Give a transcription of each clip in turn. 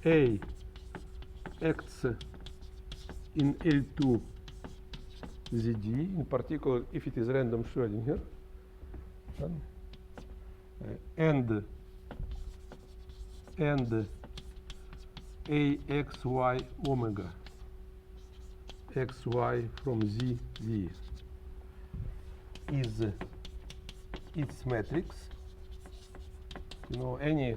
A acts in L2 ZD, in particular if it is random Schrödinger, and AXY omega xy from Z is its matrix. You know, any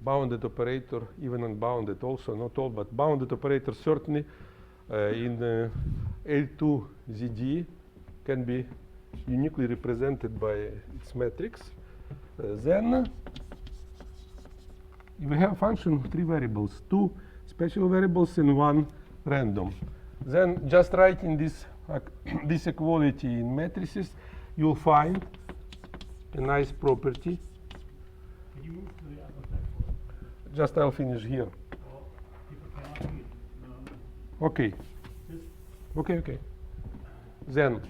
bounded operator, even unbounded also, not all, but bounded operator certainly in L2 ZD can be uniquely represented by its matrix. Then we have a function of 3 variables, 2 special variables and 1 random. Then just writing this this equality in matrices, you'll find a nice property. Can you move to the other blackboard? Just I'll finish here. Well, people cannot read. No. Okay. Just Okay. Then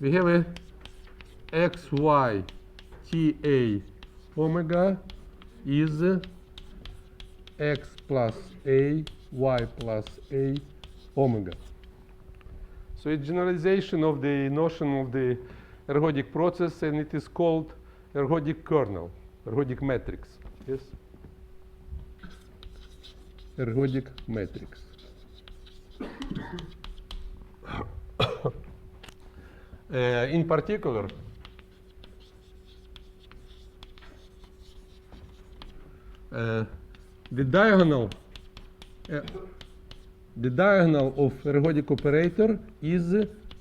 we have a xy ta omega is x plus a y plus a omega. So it's generalization of the notion of the ergodic process, and it is called ergodic kernel, ergodic matrix. Yes? Ergodic matrix. In particular, the diagonal of ergodic operator is,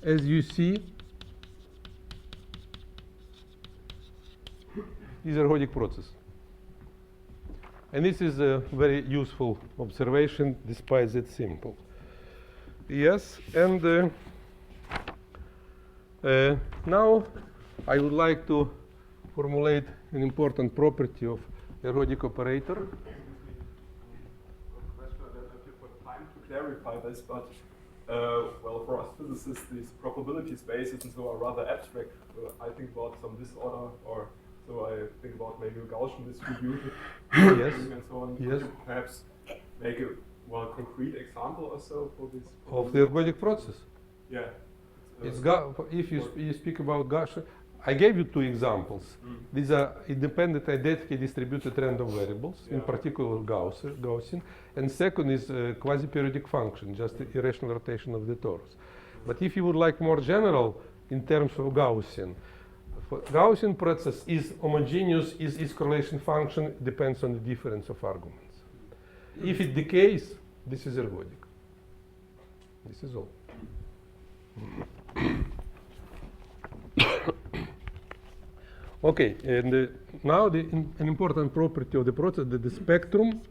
as you see, is ergodic process. And this is a very useful observation, despite that simple. Yes, and now I would like to formulate an important property of ergodic operator. Question, I don't know if you've got time to clarify this, but well, for us physicists, these probability spaces and so are rather abstract. I think about some disorder, or so I think about maybe a Gaussian distributed Yes. and so on. Yes. Could you perhaps make a concrete example or so for this? Of the ergodic process. Yeah. It's if you speak about Gaussian, I gave you 2 examples. These are independent, identically distributed random variables, in particular Gaussian. And second is a quasi-periodic function, just the irrational rotation of the torus. But if you would like more general in terms of Gaussian, for Gaussian process is homogeneous, is its correlation function depends on the difference of arguments. If it decays, this is ergodic. This is all. Okay, and now an important property of the process, that the spectrum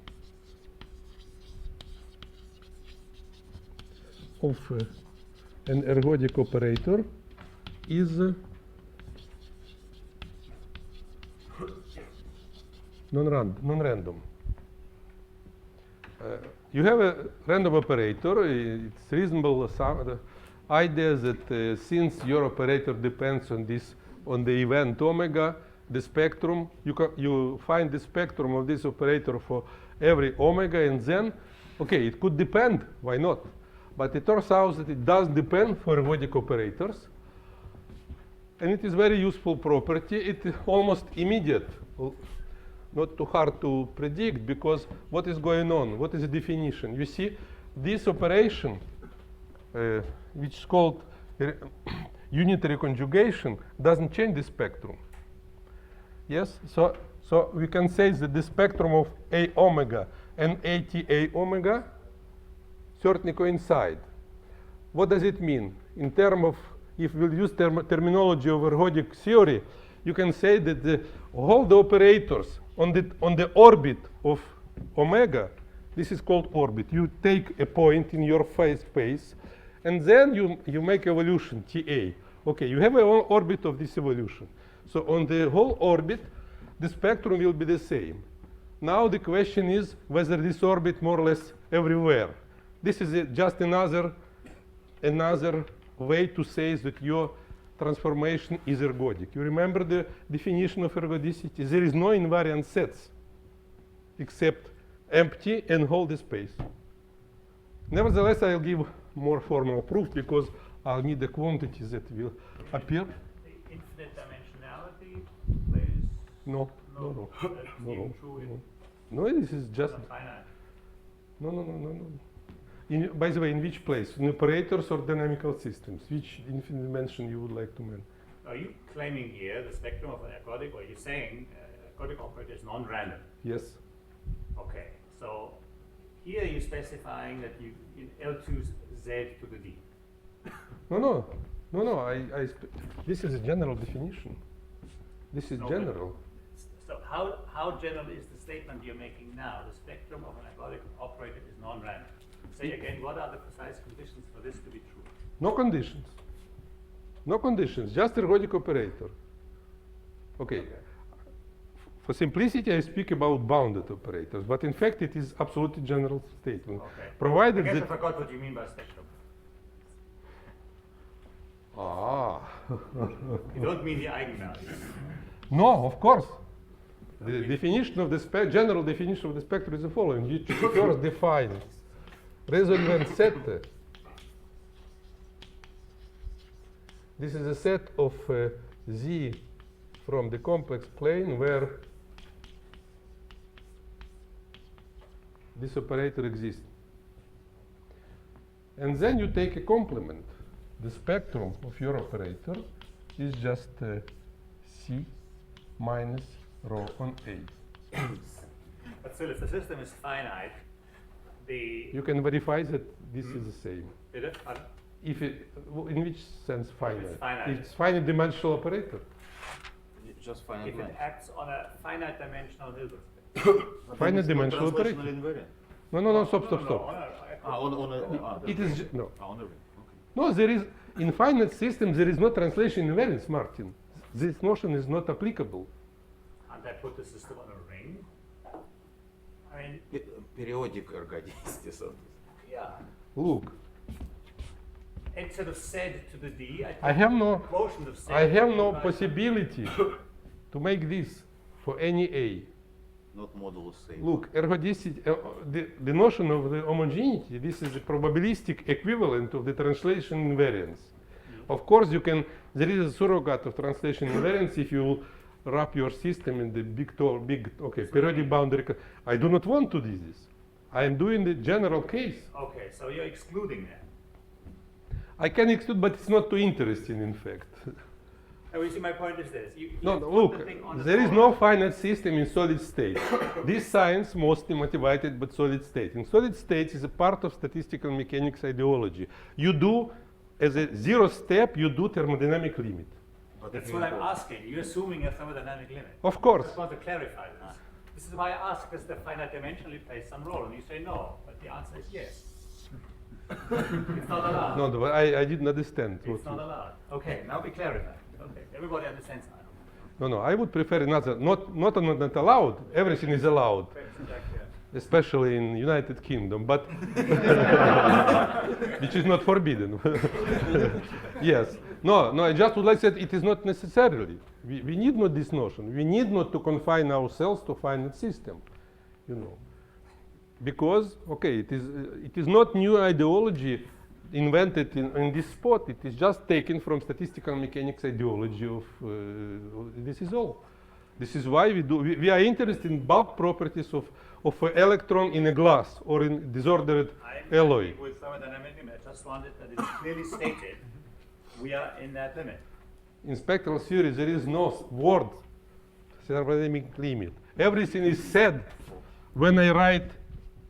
of an ergodic operator is non-random. You have a random operator. It's reasonable the idea that since your operator depends on the event omega, the spectrum, you find the spectrum of this operator for every omega, and then, okay, it could depend, why not? But it turns out that it does depend for ergodic operators, and it is very useful property. It is almost immediate, not too hard to predict, because what is going on? What is the definition? You see, this operation, which is called unitary conjugation, doesn't change the spectrum. Yes, so we can say that the spectrum of A omega and ATA omega certainly coincide. What does it mean? In terms of, if we'll use terminology of ergodic theory, you can say that all the operators on the orbit of omega, this is called orbit. You take a point in your phase space, and then you make evolution, TA. Okay, you have an orbit of this evolution. So on the whole orbit, the spectrum will be the same. Now the question is whether this orbit more or less everywhere. This is just another way to say that your transformation is ergodic. You remember the definition of ergodicity? There is no invariant sets except empty and hold space. Nevertheless, I'll give more formal proof because I'll need the quantities that will appear. The infinite dimensionality plays No. that's even true No, this is just in finite. No. By the way, in which place? In operators or dynamical systems? Which infinite dimension you would like to mention? Are you claiming here the spectrum of an ergodic, or are you saying ergodic operator is non-random? Yes. Okay, so here you're specifying that you in L2 Z to the D. No. This is a general definition. This is No, general. So how general is the statement you're making now? The spectrum of an ergodic operator is non-random. Say again, what are the precise conditions for this to be true? No conditions. No conditions, just ergodic operator. Okay. For simplicity, I speak about bounded operators, but in fact, it is absolutely general statement. Okay. Provided I guess I that. forgot what you mean by spectrum. You don't mean the eigenvalue. No, of course. The definition of the general definition of the spectrum is the following. You first define resolvent set. This is a set of Z from the complex plane where this operator exists. And then you take a complement. The spectrum of your operator is just C minus rho on A. But still, if the system is finite, You can verify that this is the same. Is it? If it, in which sense finite? finite. It's finite dimensional operator. It's just finite If it length. acts on a finite dimensional Hilbert space. Finite dimensional operator. Translational invariant. No, stop. It is no. On the ring. Okay. No, there is in finite systems there is no translation invariance, Martin. This notion is not applicable. And I put the system on a ring. I mean, Periodic ergodicity, so. yeah. Look, Instead of said to the D, I have no quotient of said I have to no the possibility to make this for any A. Not modulus same. Look, ergodicity, the notion of the homogeneity, this is the probabilistic equivalent of the translation invariance. Of course, there is a surrogate of translation invariance if you wrap your system in the periodic boundary. I do not want to do this. I am doing the general case. Okay, so you're excluding that. I can exclude, but it's not too interesting, in fact. Oh, you see, my point is this. No, put look, the thing on the there is floor. no finite system in solid state. This science mostly motivated by solid state. In solid state is a part of statistical mechanics ideology. You do, as a zero step, you do thermodynamic limit. But That's if what you I'm asking. You're assuming a thermodynamic limit. Of I course. just want to clarify this. This is why I ask, does the finite dimensionally play some role? And you say no, but the answer is yes. It's not allowed. No, I didn't understand. It's not allowed. Okay, now we clarify. Okay, everybody understands now. No, I would prefer another. Not allowed. Everything is allowed, especially in United Kingdom, but which is not forbidden. Yes. No. I just would like to say it is not necessarily. We need not this notion. We need not to confine ourselves to finite system, because it is not new ideology invented in this spot. It is just taken from statistical mechanics ideology of this is all. This is why we are interested in bulk properties of an electron in a glass or in disordered alloy. With thermodynamic limit, I just wanted that it's clearly stated we are in that limit. In spectral theory, there is no word thermodynamic limit. Everything is said when I write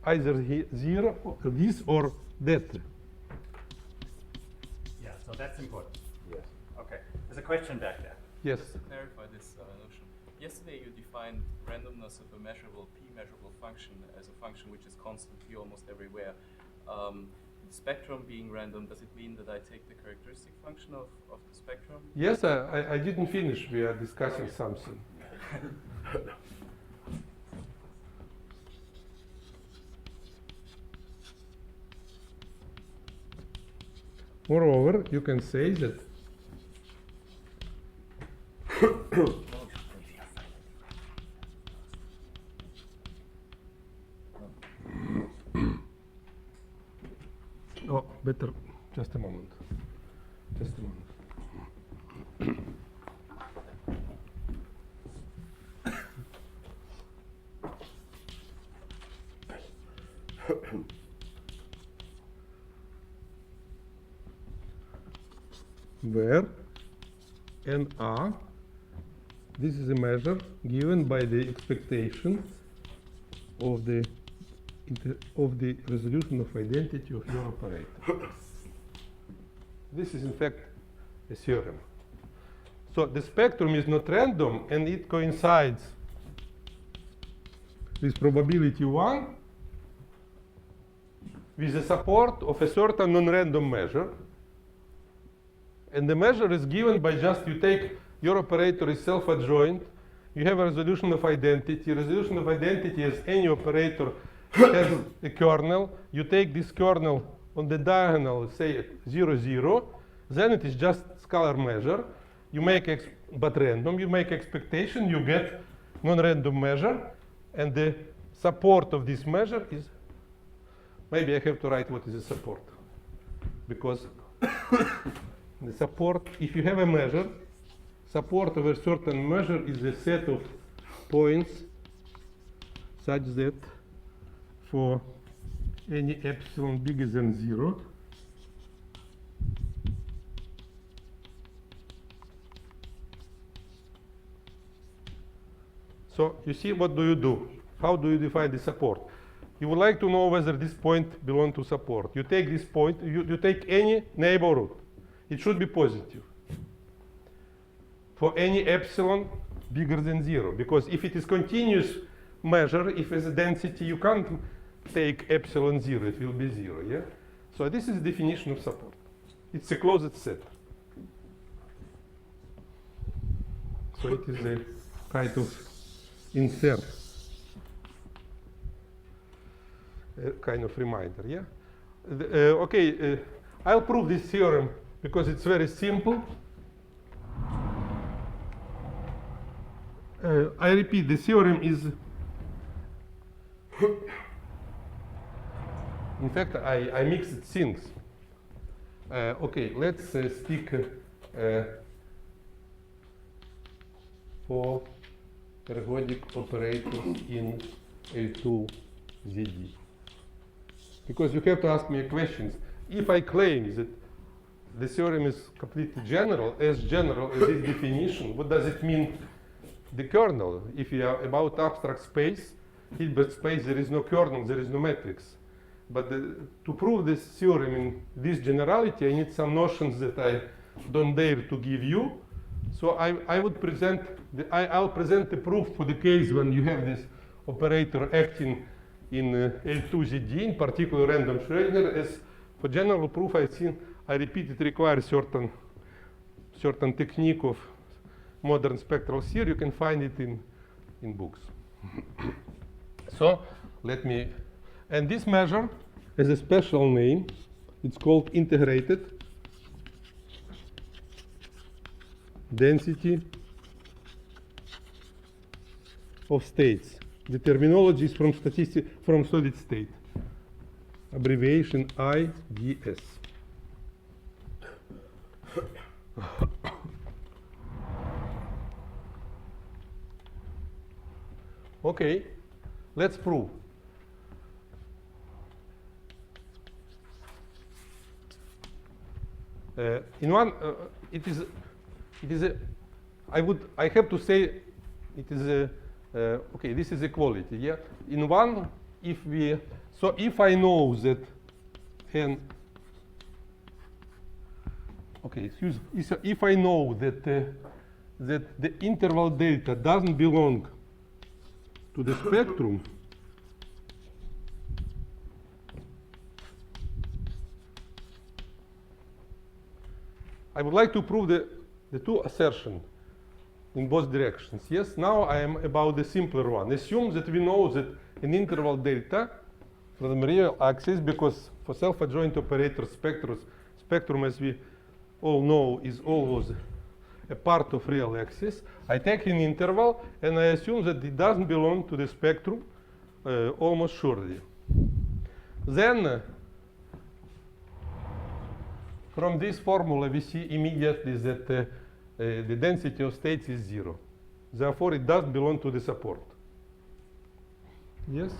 either zero, this or that. Yeah, so that's important. Yes. Okay, there's a question back there. Yes. To clarify this notion, yesterday you defined randomness of a measurable p-measurable function as a function which is constant p almost everywhere. The spectrum being random, does it mean that I take the characteristic function of the spectrum? Yes, I didn't finish. We are discussing something. Moreover, you can say that Oh, better, just a moment. Just a moment. Where NR, this is a measure given by the expectation of the resolution of identity of your operator. This is in fact a theorem. So the spectrum is not random and it coincides with probability 1 with the support of a certain non-random measure. And the measure is given by just you take your operator is self-adjoint, you have a resolution of identity. Resolution of identity is any operator has a kernel. You take this kernel on the diagonal, say 0, 0. Then it is just scalar measure. You make but random. You make expectation. You get non-random measure, and the support of this measure is. Maybe I have to write what is the support, because the support, if you have a measure, support of a certain measure is a set of points such that for any epsilon bigger than 0, so you see, what do you do? How do you define the support? You would like to know whether this point belongs to support. You take this point, you take any neighborhood. It should be positive for any epsilon bigger than 0, because if it is continuous measure, if it's a density, you can't take epsilon 0, it will be 0, yeah? So this is the definition of support. It's a closed set. So it is a kind of insert, a kind of reminder, yeah? Okay, I'll prove this theorem because it's very simple. I repeat, the theorem is, in fact, I mixed things. Okay, let's stick for ergodic operators in L2 ZD. Because you have to ask me questions. If I claim that the theorem is completely general as this definition, what does it mean? The kernel, if you are about abstract space, Hilbert space, there is no kernel, there is no matrix. But to prove this theorem in this generality, I need some notions that I don't dare to give you. So I would present, I'll present the proof for the case when you have this operator acting in L2ZD, in particular random Schrödinger. As for general proof, I repeat, it requires certain technique of modern spectral theory. You can find it in books. So let me, and this measure has a special name. It's called integrated density of states. The terminology is from solid state. Abbreviation IDS. Okay, let's prove. In one, it is a. I have to say, it is a. Okay, this is equality. Yeah. In one, if I know that n. Okay, excuse. If I know that that the interval delta doesn't belong to the spectrum, I would like to prove the two assertions in both directions. Yes, now I am about the simpler one. Assume that we know that an interval delta from the real axis, because for self-adjoint operator spectrum, as we all know, is always a part of real axis. I take an interval and I assume that it doesn't belong to the spectrum almost surely. Then from this formula we see immediately that the density of states is 0. Therefore it does belong to the support. Yes?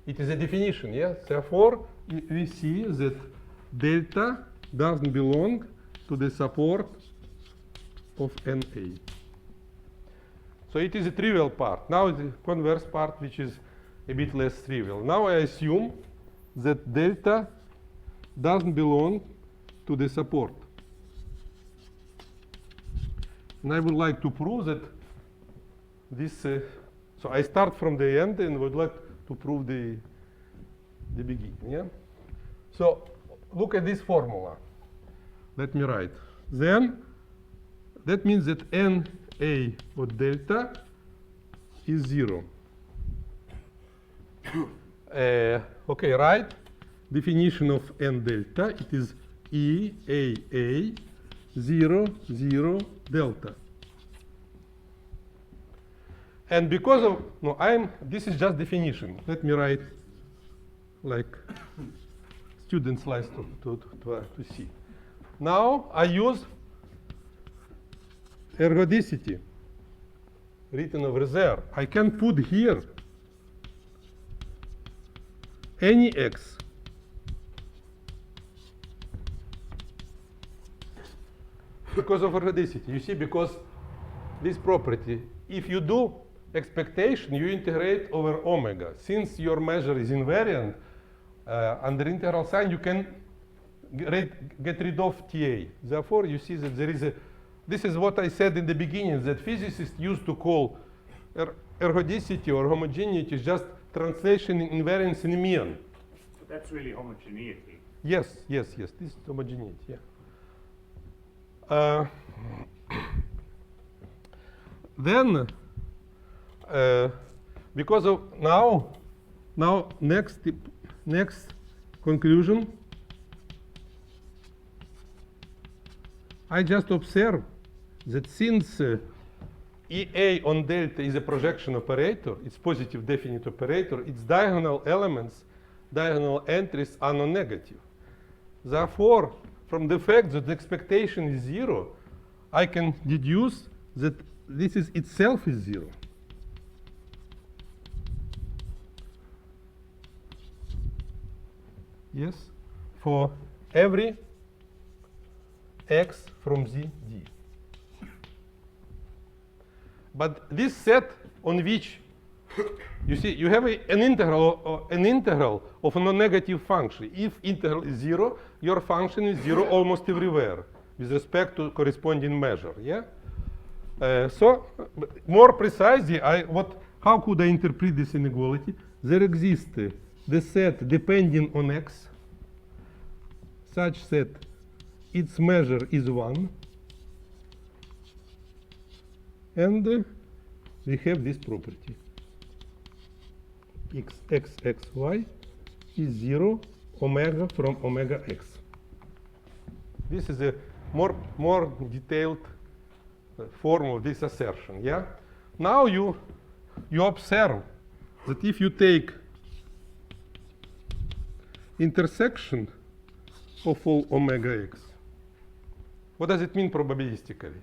It is a definition, yes? Therefore we see that delta doesn't belong to the support of NA. So it is a trivial part. Now the converse part, which is a bit less trivial. Now I assume that delta doesn't belong to the support. And I would like to prove that this, so I start from the end and would like to prove the beginning, yeah? So look at this formula. Let me write. Then that means that NA of delta is 0. Okay, right? Definition of N delta, it is EAA 0, 0, delta. And because of, no, this is just definition. Let me write like students like to see. Now I use ergodicity written over there. I can put here any x because of ergodicity. You see, because this property, if you do expectation, you integrate over omega. Since your measure is invariant, under integral sign, you can get rid of TA. Therefore, you see that there is a, this is what I said in the beginning, that physicists used to call ergodicity or homogeneity just translation in invariance in mean. So that's really homogeneity. Yes, yes, yes, this is homogeneity, yeah. Then, because of now next conclusion, I just observe that since EA on delta is a projection operator, it's positive definite operator, its diagonal elements, diagonal entries are non-negative. Therefore, from the fact that the expectation is 0, I can deduce that this is itself is 0. Yes, for every x from Z D. But this set on which you see you have an integral of a non-negative function. If integral is 0, your function is 0 almost everywhere with respect to corresponding measure. Yeah. So more precisely, how could I interpret this inequality? There exists the set depending on x, such that its measure is 1, and we have this property. X, y is 0 omega from omega x. This is a more detailed form of this assertion. Yeah. Now you observe that if you take intersection of all omega x, what does it mean probabilistically?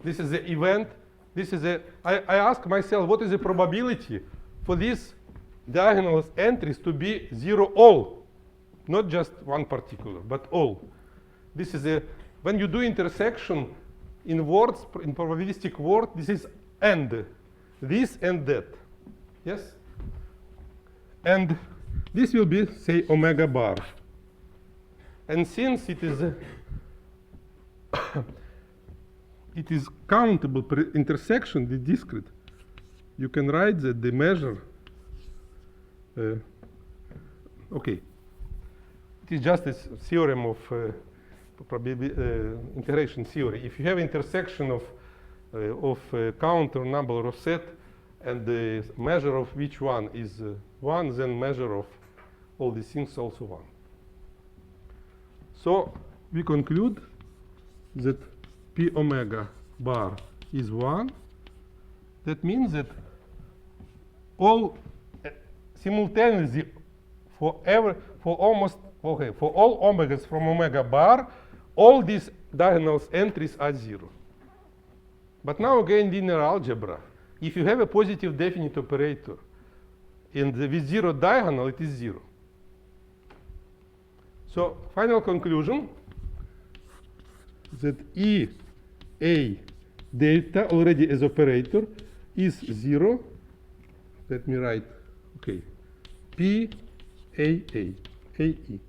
This is the event. This is a. I ask myself, what is the probability for these diagonal entries to be 0 all, not just one particular, but all. This is a, when you do intersection in words, in probabilistic word, this is and, this and that, yes? And this will be, say, omega bar. And since it is it is countable per intersection, the discrete, you can write that the measure okay. It is just a theorem of integration theory. If you have intersection of counter number of set, and the measure of which one is 1, then measure of all these things also 1. So we conclude that p omega bar is 1, that means that all simultaneously for all omegas from omega bar, all these diagonal entries are 0. But now again, linear algebra, if you have a positive definite operator and with 0 diagonal, it is 0. So final conclusion, that E A delta already as operator is 0. Let me write, okay, P A A, A E.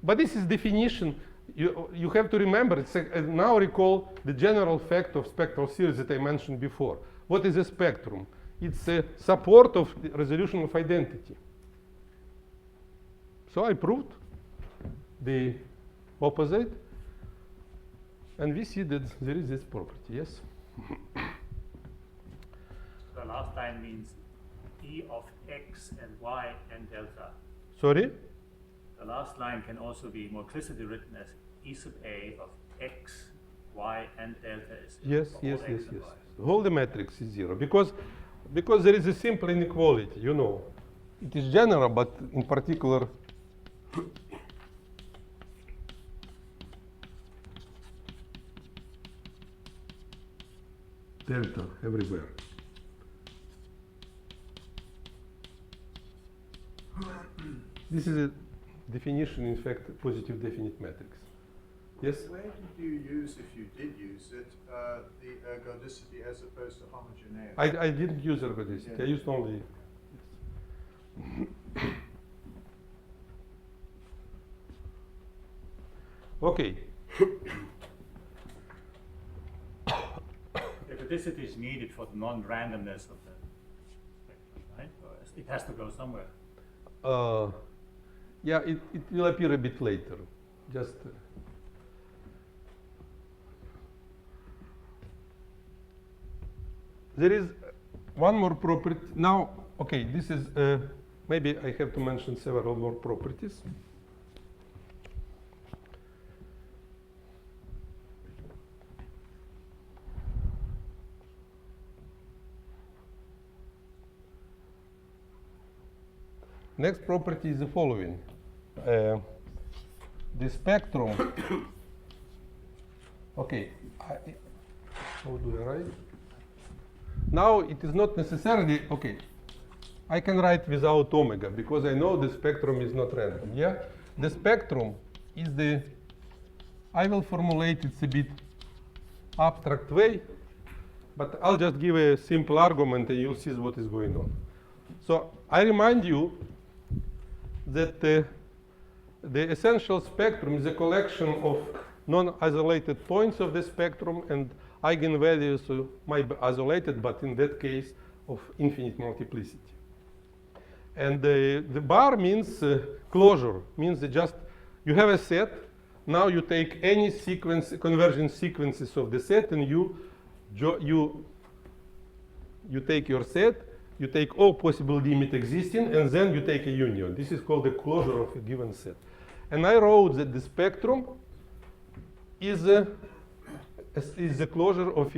But this is definition. You have to remember, now recall the general fact of spectral series that I mentioned before. What is a spectrum? It's a support of the resolution of identity. So I proved the opposite, and we see that there is this property, yes? The last line means E of x and y and delta. Sorry? The last line can also be more explicitly written as E sub A of x, y, and delta is 0. Yes, for all yes, x yes, and yes. y. The whole the matrix is 0 because there is a simple inequality, you know. It is general, but in particular, delta everywhere. This is a definition, in fact, positive definite matrix. Yes? Where did you use, if you did use it, the ergodicity as opposed to homogeneity? I didn't use ergodicity. Yeah. I used only. Okay. Ergodicity is needed for the non-randomness of the spectrum, right? Or it has to go somewhere. Yeah, it will appear a bit later. Just. There is one more property. Now, okay, this is, maybe I have to mention several more properties. Next property is the following. The spectrum, okay, how do I write? Now it is not necessarily, okay, I can write without omega because I know the spectrum is not random, yeah? The spectrum is the, I will formulate it a bit abstract way, but I'll just give a simple argument and you'll see what is going on. So I remind you that the essential spectrum is a collection of non-isolated points of the spectrum, and eigenvalues might be isolated, but in that case of infinite multiplicity. And the bar means closure, means that just you have a set, now you take any sequence, convergent sequences of the set, and you take your set, you take all possible limit existing, and then you take a union. This is called the closure of a given set. And I wrote that the spectrum is a closure of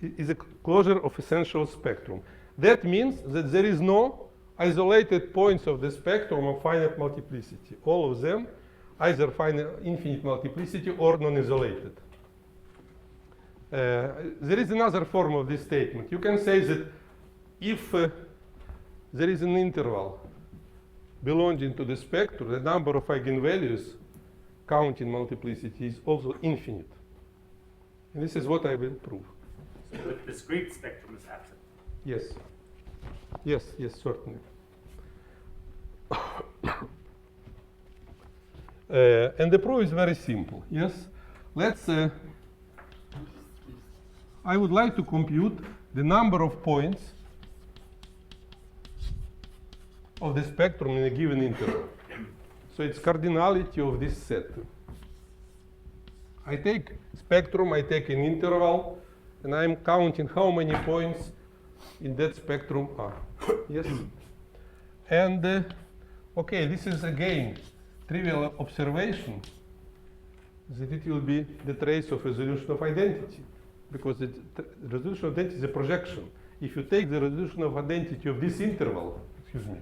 is a closure of essential spectrum. That means that there is no isolated points of the spectrum of finite multiplicity. All of them either finite infinite multiplicity or non-isolated. There is another form of this statement. You can say that if there is an interval belonging to the spectrum, the number of eigenvalues counting multiplicity is also infinite. And this is what I will prove. So the discrete spectrum is absent. Yes. Yes, yes, certainly. And the proof is very simple. Yes? Let's I would like to compute the number of points of the spectrum in a given interval. So it's cardinality of this set. I take spectrum, I take an interval, and I'm counting how many points in that spectrum are. Yes? And, okay, this is again trivial observation that it will be the trace of resolution of identity, because the resolution of identity is a projection. If you take the resolution of identity of this interval, excuse me,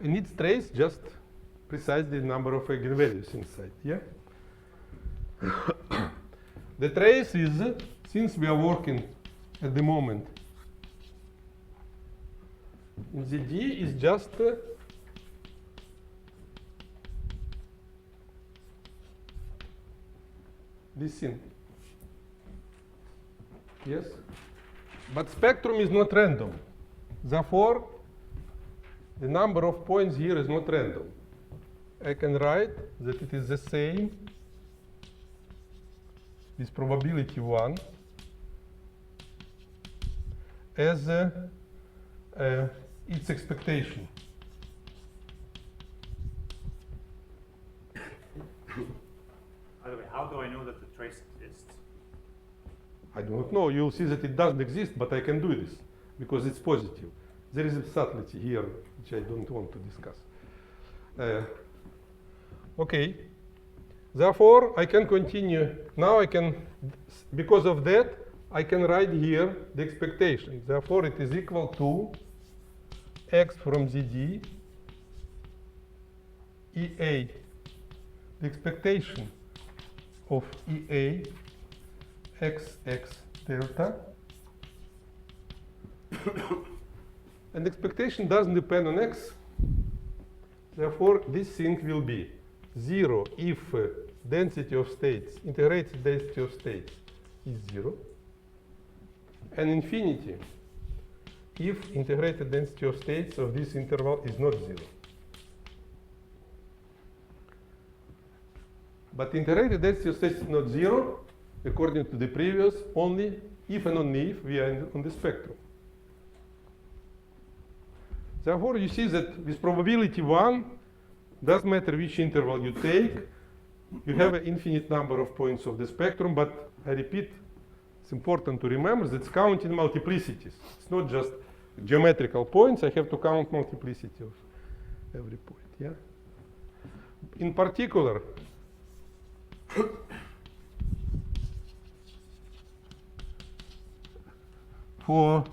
and its trace just precisely the number of eigenvalues inside, yeah? The trace is, since we are working at the moment in the D, is just this thing. Yes? But spectrum is not random. Therefore, the number of points here is not random. I can write that it is the same with probability 1 as its expectation. By the way, how do I know that the trace exists? I do not know. You'll see that it doesn't exist, but I can do this because it's positive. There is a subtlety here which I don't want to discuss. Okay. Therefore, I can continue. Now I can, because of that, I can write here the expectation. Therefore, it is equal to x from ZD EA. The expectation of EA XX delta. And expectation doesn't depend on x. Therefore, this thing will be 0 if density of states, integrated density of states is 0, and infinity if integrated density of states of this interval is not 0. But integrated density of states is not 0, according to the previous, only if and only if we are on the spectrum. Therefore, you see that with probability 1, doesn't matter which interval you take, you have an infinite number of points of the spectrum, but I repeat, it's important to remember that it's counting multiplicities. It's not just geometrical points, I have to count multiplicity of every point, yeah? In particular, for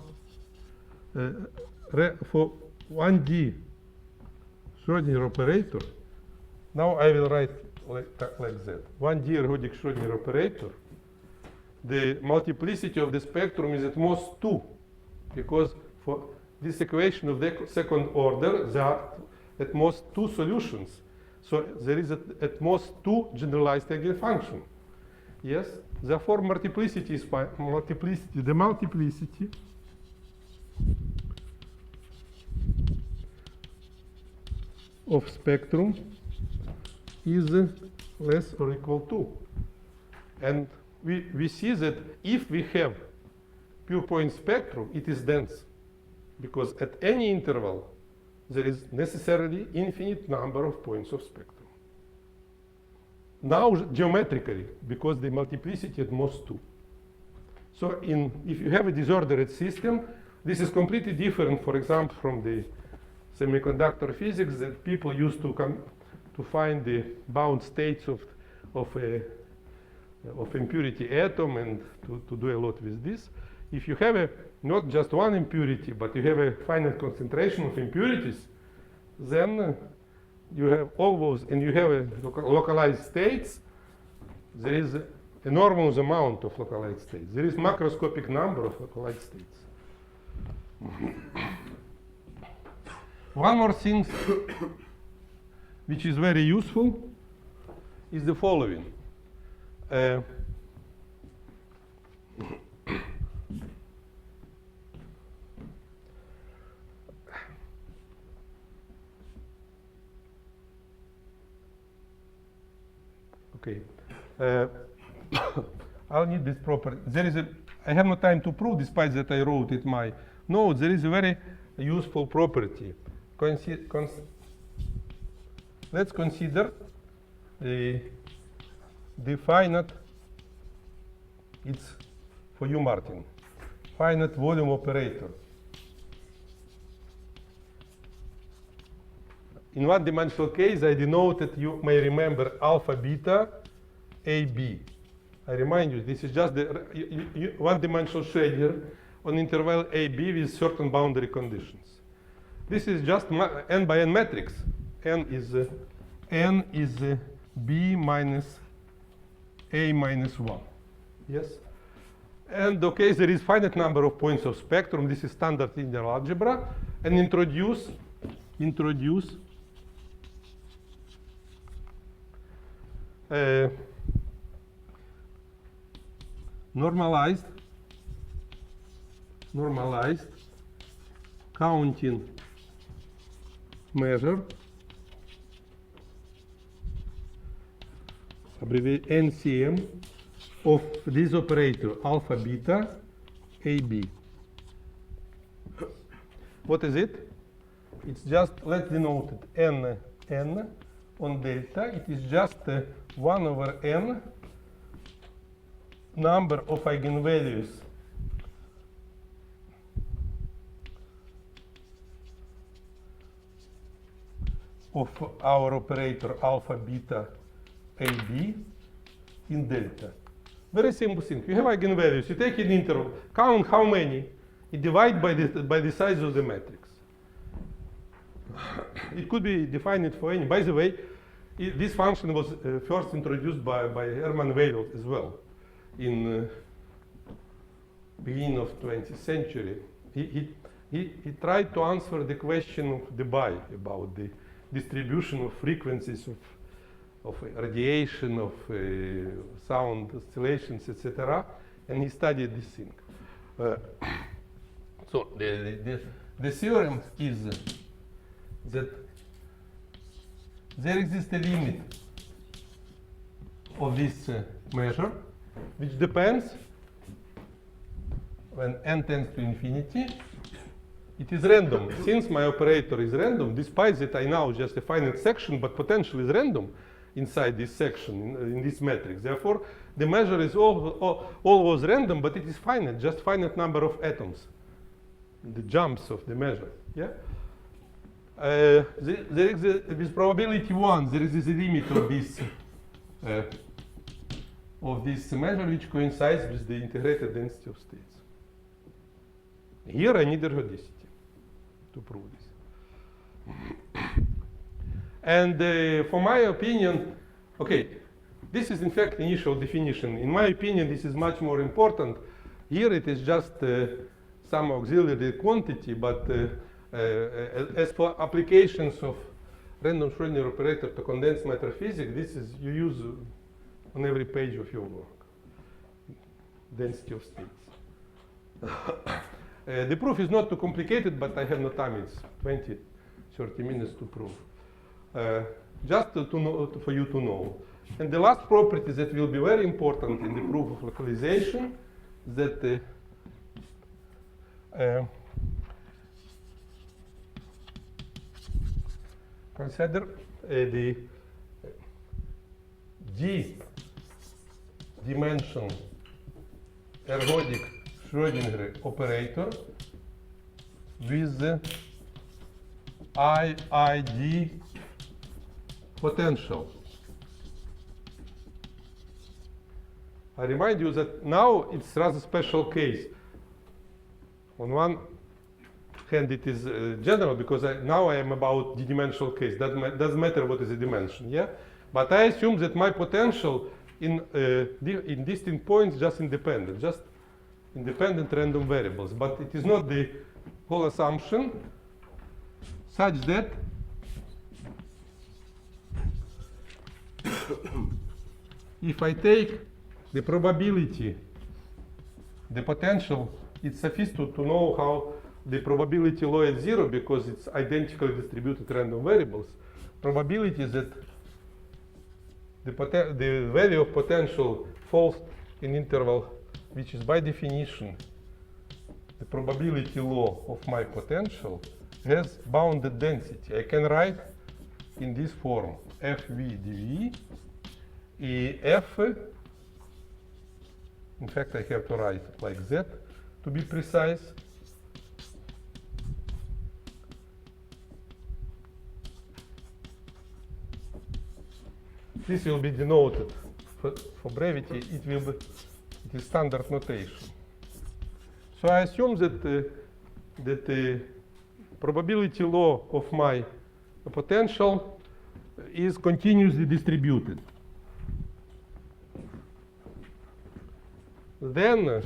1D Schrödinger operator, now I will write like that. 1D ergodic Schrödinger operator, the multiplicity of the spectrum is at most 2, because for this equation of the second order, there are at most 2 solutions. So there is at most 2 generalized eigenfunctions. Yes? Therefore, multiplicity is multiplicity. The multiplicity of spectrum is less or equal to. And we see that if we have pure point spectrum, it is dense. Because at any interval, there is necessarily infinite number of points of spectrum. Now geometrically, because the multiplicity at most 2. So if you have a disordered system, this is completely different, for example, from the semiconductor physics that people used to find the bound states of impurity atom and to do a lot with this. If you have not just one impurity, but you have a finite concentration of impurities, then you have all those, and you have localized states. There is an enormous amount of localized states. There is macroscopic number of localized states. One more thing which is very useful is the following. Okay. I'll need this property. I have no time to prove, despite that I wrote it my notes. There is a very useful property. Let's consider the finite, it's for you, Martin, finite volume operator In one-dimensional case, I denoted, you may remember, alpha, beta, AB. I remind you, this is just the one-dimensional shader on interval AB with certain boundary conditions. This is just n by n matrix. N is B minus A minus 1. Yes? And okay, there is finite number of points of spectrum. This is standard linear algebra. And introduce normalized counting measure, abbreviate NCM, of this operator alpha beta AB. What is it? It's just, let's denote it n on delta. It is just 1 over n number of eigenvalues of our operator alpha beta AB in delta. Very simple thing. You have eigenvalues. You take an interval, count how many, you divide by the size of the matrix. It could be defined for any. By the way, this function was first introduced by Hermann Weyl as well in beginning of 20th century. He tried to answer the question of Debye about the distribution of frequencies of radiation, of sound oscillations, etc. And he studied this thing. So the theorem is that there exists a limit of this measure, which depends when n tends to infinity. It is random. Since my operator is random, despite that I now just a finite section, but potential is random inside this section, in this matrix. Therefore, the measure is always random, but it is finite, just finite number of atoms, the jumps of the measure. Yeah. There is with probability 1, there is a limit of this measure which coincides with the integrated density of states. Here I need ergodicity to prove this. And for my opinion, okay, this is in fact initial definition. In my opinion, this is much more important. Here it is just some auxiliary quantity, but as for applications of random Schrödinger operator to condensed matter physics, this is you use on every page of your work. Density of states. The proof is not too complicated, but I have no time. It's 20, 30 minutes to prove. Just to know, for you to know. And the last property that will be very important in the proof of localization is that consider the d-dimension ergodic Schrödinger operator with the IID potential. I remind you that now it's rather special case. On one hand, it is general because now I am about the dimensional case. That doesn't matter what is the dimension, yeah. But I assume that my potential in distinct points just independent random variables. But it is not the whole assumption such that if I take the probability, the potential, it's sufficient to know how the probability low at 0 because it's identically distributed random variables. Probability is that the value of potential falls in interval which is by definition the probability law of my potential has bounded density. I can write in this form FV dV F, in fact I have to write like that to be precise. this will be denoted for brevity. It is standard notation. So I assume that the probability law of my potential is continuously distributed. Then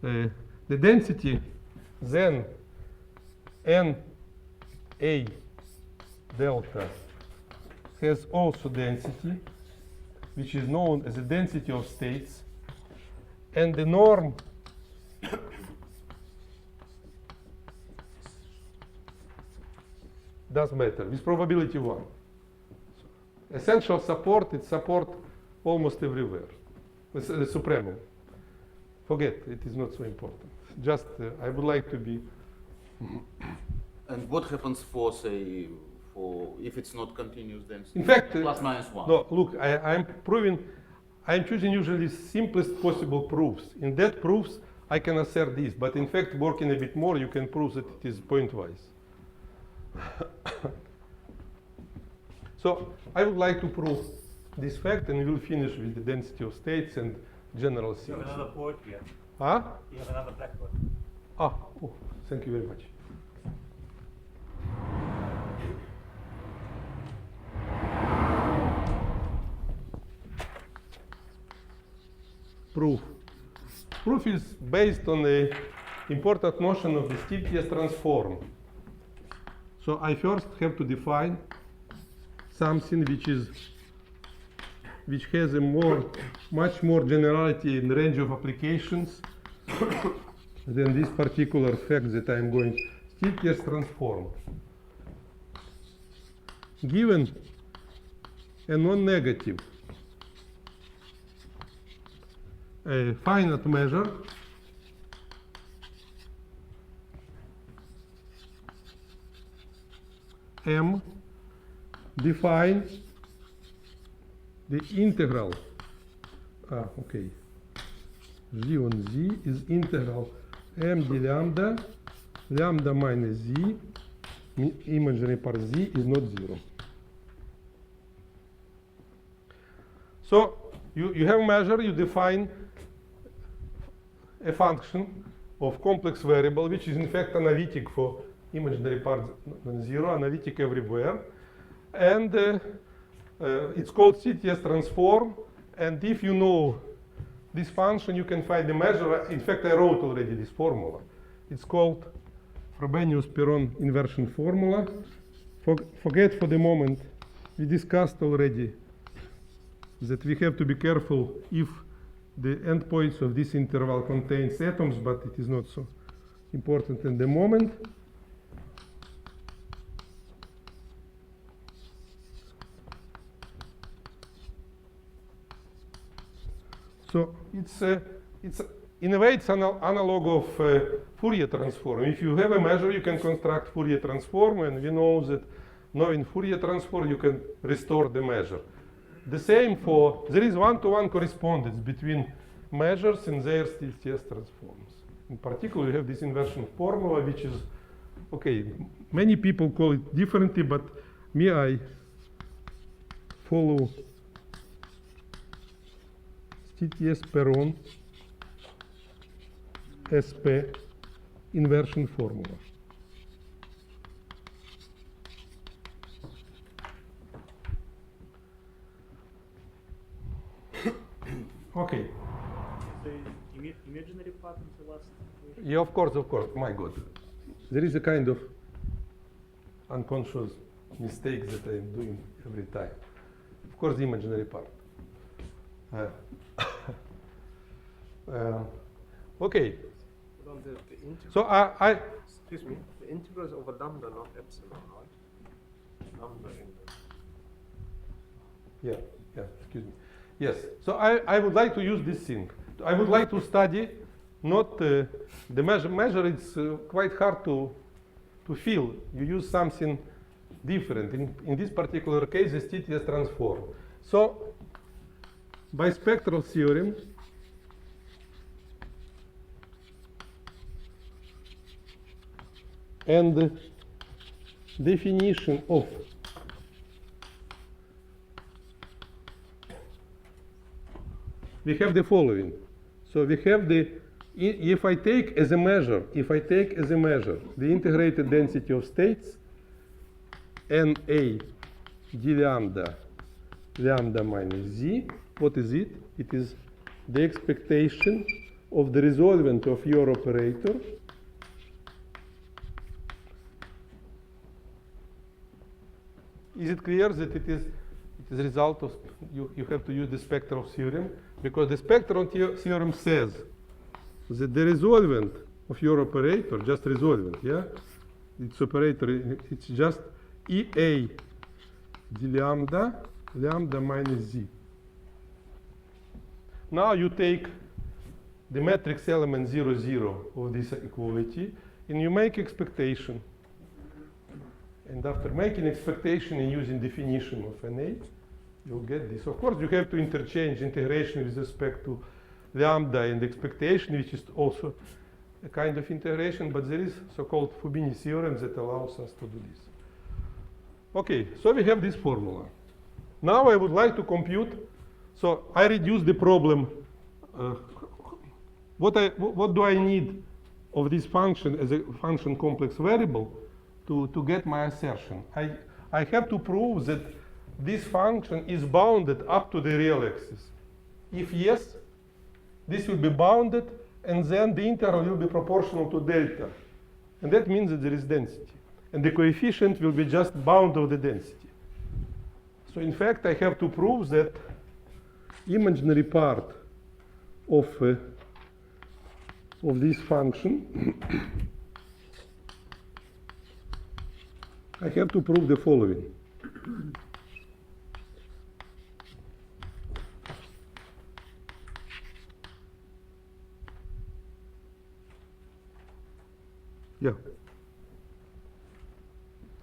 the density then n a delta has also density, which is known as the density of states, and the norm does matter with probability 1. Essential support, it support almost everywhere. The supremum. Forget, it is not so important. Just I would like to be. And what happens for, say, if it's not continuous density? In fact, plus minus 1. No, look, I'm choosing usually simplest possible proofs. In that proofs, I can assert this, but in fact, working a bit more, you can prove that it is pointwise. So I would like to prove this fact, and we'll finish with the density of states and general You things. have another board here. Huh? You have another blackboard. Ah, oh, thank you very much. Proof. Proof is based on the important notion of the Stieltjes transform. So I first have to define something which has a much more generality in range of applications than this particular fact that I'm going. Stieltjes transform. Given a non-negative finite measure, M, define the integral. Okay. G on Z is integral M d lambda, lambda minus Z, imaginary part Z is not 0. So you have a measure, you define a function of complex variable, which is in fact analytic for imaginary part non-zero, analytic everywhere. And it's called Stieltjes transform. And if you know this function, you can find the measure. In fact, I wrote already this formula. It's called Frobenius-Perron inversion formula. Forget for the moment, we discussed already that we have to be careful if the endpoints of this interval contains atoms, but it is not so important in the moment. So it's in a way it's an analog of Fourier transform. If you have a measure, you can construct Fourier transform, and we know that knowing Fourier transform, you can restore the measure. The same there is one-to-one correspondence between measures and their Stieltjes transforms. In particular, you have this inversion formula, which is, okay, many people call it differently, but me, I follow Stieltjes-Perron SP inversion formula. Okay. The imaginary part in the last equation? Yeah, of course, my God. There is a kind of unconscious mistake that I'm doing every time. Of course, the imaginary part. Okay. So Excuse me, the integral is over lambda, not epsilon, right? Lambda integral. yeah, excuse me. Yes, so I would like to use this thing. I would like to study not the measure. It's quite hard to feel. You use something different. In this particular case, the Stieltjes transform. So by spectral theorem, and definition of we have the following. So we have the, if I take as a measure the integrated density of states, NA d lambda minus z, what is it? It is the expectation of the resolvent of your operator Is it clear that it is a result of, you have to use the spectral theorem, because the spectral theorem says that the resolvent of your operator, just resolvent, yeah? Its operator, it's just EA d lambda minus z. Now you take the matrix element 0, 0 of this equality, and you make expectation. And after making expectation and using definition of NA, you'll get this. Of course, you have to interchange integration with respect to lambda and expectation, which is also a kind of integration, but there is so-called Fubini theorem that allows us to do this. Okay, so we have this formula. Now I would like to compute, so I reduce the problem. What do I need of this function as a function complex variable to get my assertion? I have to prove that this function is bounded up to the real axis. If yes, this will be bounded, and then the integral will be proportional to delta. And that means that there is density. And the coefficient will be just bound of the density. So in fact, I have to prove that imaginary part of this function, I have to prove the following. Yeah.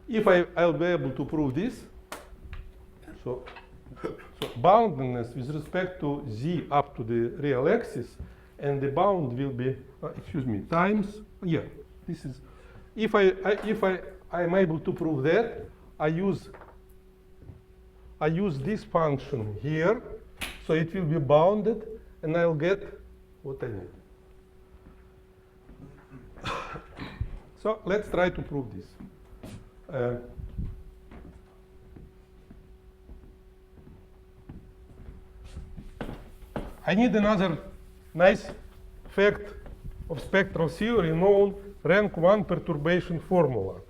If I'll be able to prove this, so boundedness with respect to z up to the real axis, and the bound will be, times, yeah, this is, if I'm able to prove that, I use this function here, so it will be bounded, and I'll get what I need. So let's try to prove this. I need another nice fact of spectral theory known rank 1 perturbation formula.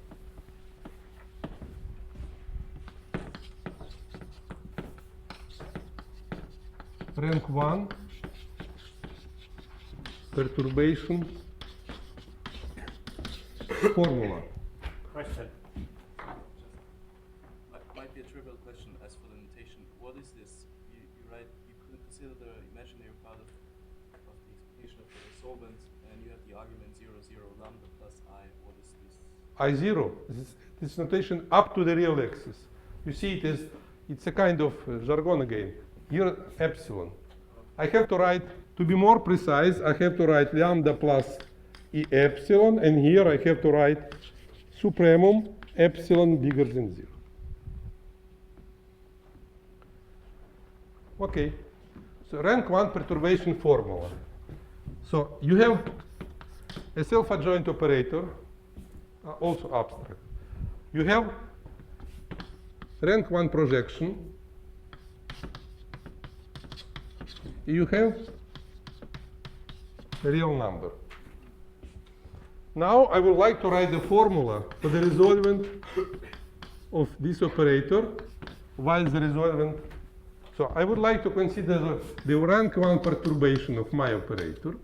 Rank 1 perturbation formula. Question. Might be a trivial question as for the notation. What is this? You write, you could consider the imaginary part of the expectation of the resolvent, and you have the argument 0, 0, lambda plus I. What is this? I0, this notation up to the real axis. You see it's a kind of jargon again. Here epsilon. I have to write, to be more precise, I have to write lambda plus E epsilon, and here I have to write supremum epsilon bigger than 0. Okay, so rank 1 perturbation formula. So you have a self-adjoint operator, also abstract. You have rank 1 projection. You have a real number. Now I would like to write the formula for the resolvent of this operator. Why is the resolvent? So I would like to consider the rank 1 perturbation of my operator.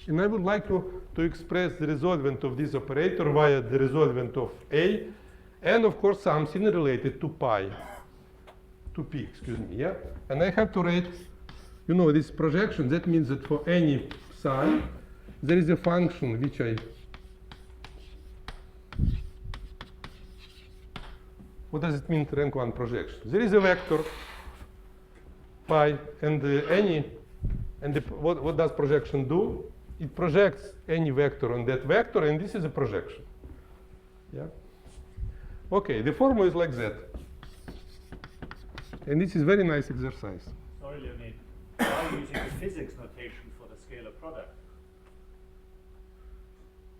And I would like to express the resolvent of this operator via the resolvent of A, and of course something related to pi, to p, excuse me, yeah? And I have to write, you know, this projection. That means that for any psi, there is a function which what does it mean, rank 1 projection? There is a vector pi, and what does projection do? It projects any vector on that vector, and this is a projection. Yeah. Okay, the formula is like that, and this is very nice exercise. Sorry, Leonid. are you using the physics notation for the scalar product?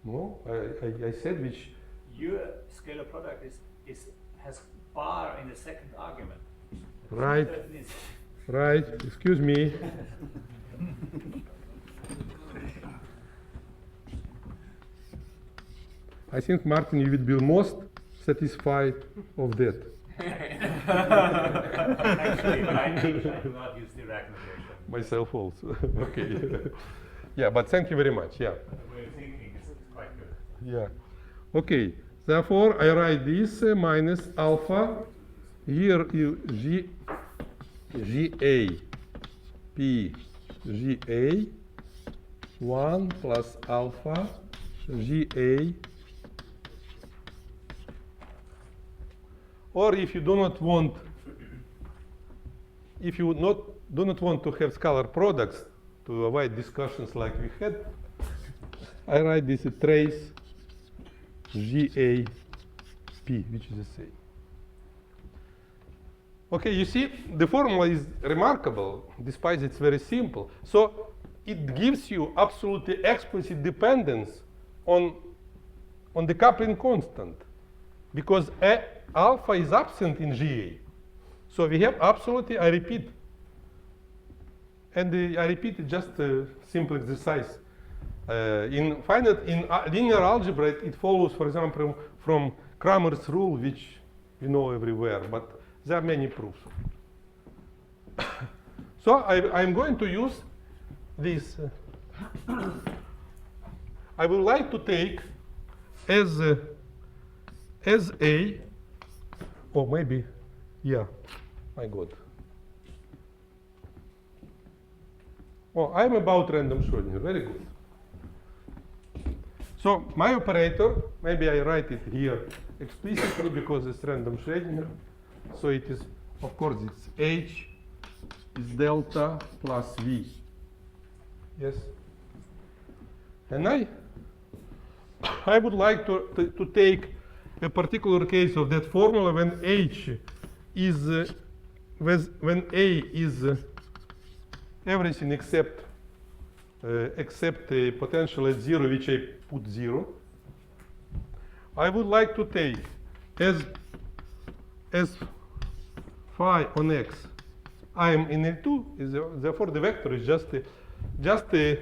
No, I said which. Your scalar product has bar in the second argument. Right. That is- Right, excuse me. I think, Martin, you would be most satisfied of that. Actually, I do not use the Dirac notation. Myself also. Okay. Yeah, but thank you very much. Yeah. The way of thinking is quite good. Yeah. Okay. Therefore, I write this minus alpha. Here you GA P GA 1 plus alpha GA. Or if you do not want, if you do not want to have scalar products to avoid discussions like we had, I write this a trace GAP, which is the same. Okay, you see, the formula is remarkable, despite it's very simple. So it gives you absolutely explicit dependence on the coupling constant, because alpha is absent in GA. So we have absolutely, I repeat, and I repeat it just a simple exercise. In linear algebra, it follows, for example, from Cramer's rule, which you know everywhere, but there are many proofs. So I'm going to use this. I would like to take as a, or maybe, yeah, my God. Oh, I'm about random Schrödinger, very good. So my operator, maybe I write it here explicitly because it's random Schrödinger. So it is, of course, it's H is delta plus V. Yes? And I would like to take a particular case of that formula when H is, when A is everything except a potential at 0, which I put 0. I would like to take as phi on x, I am in L2, therefore the vector is just a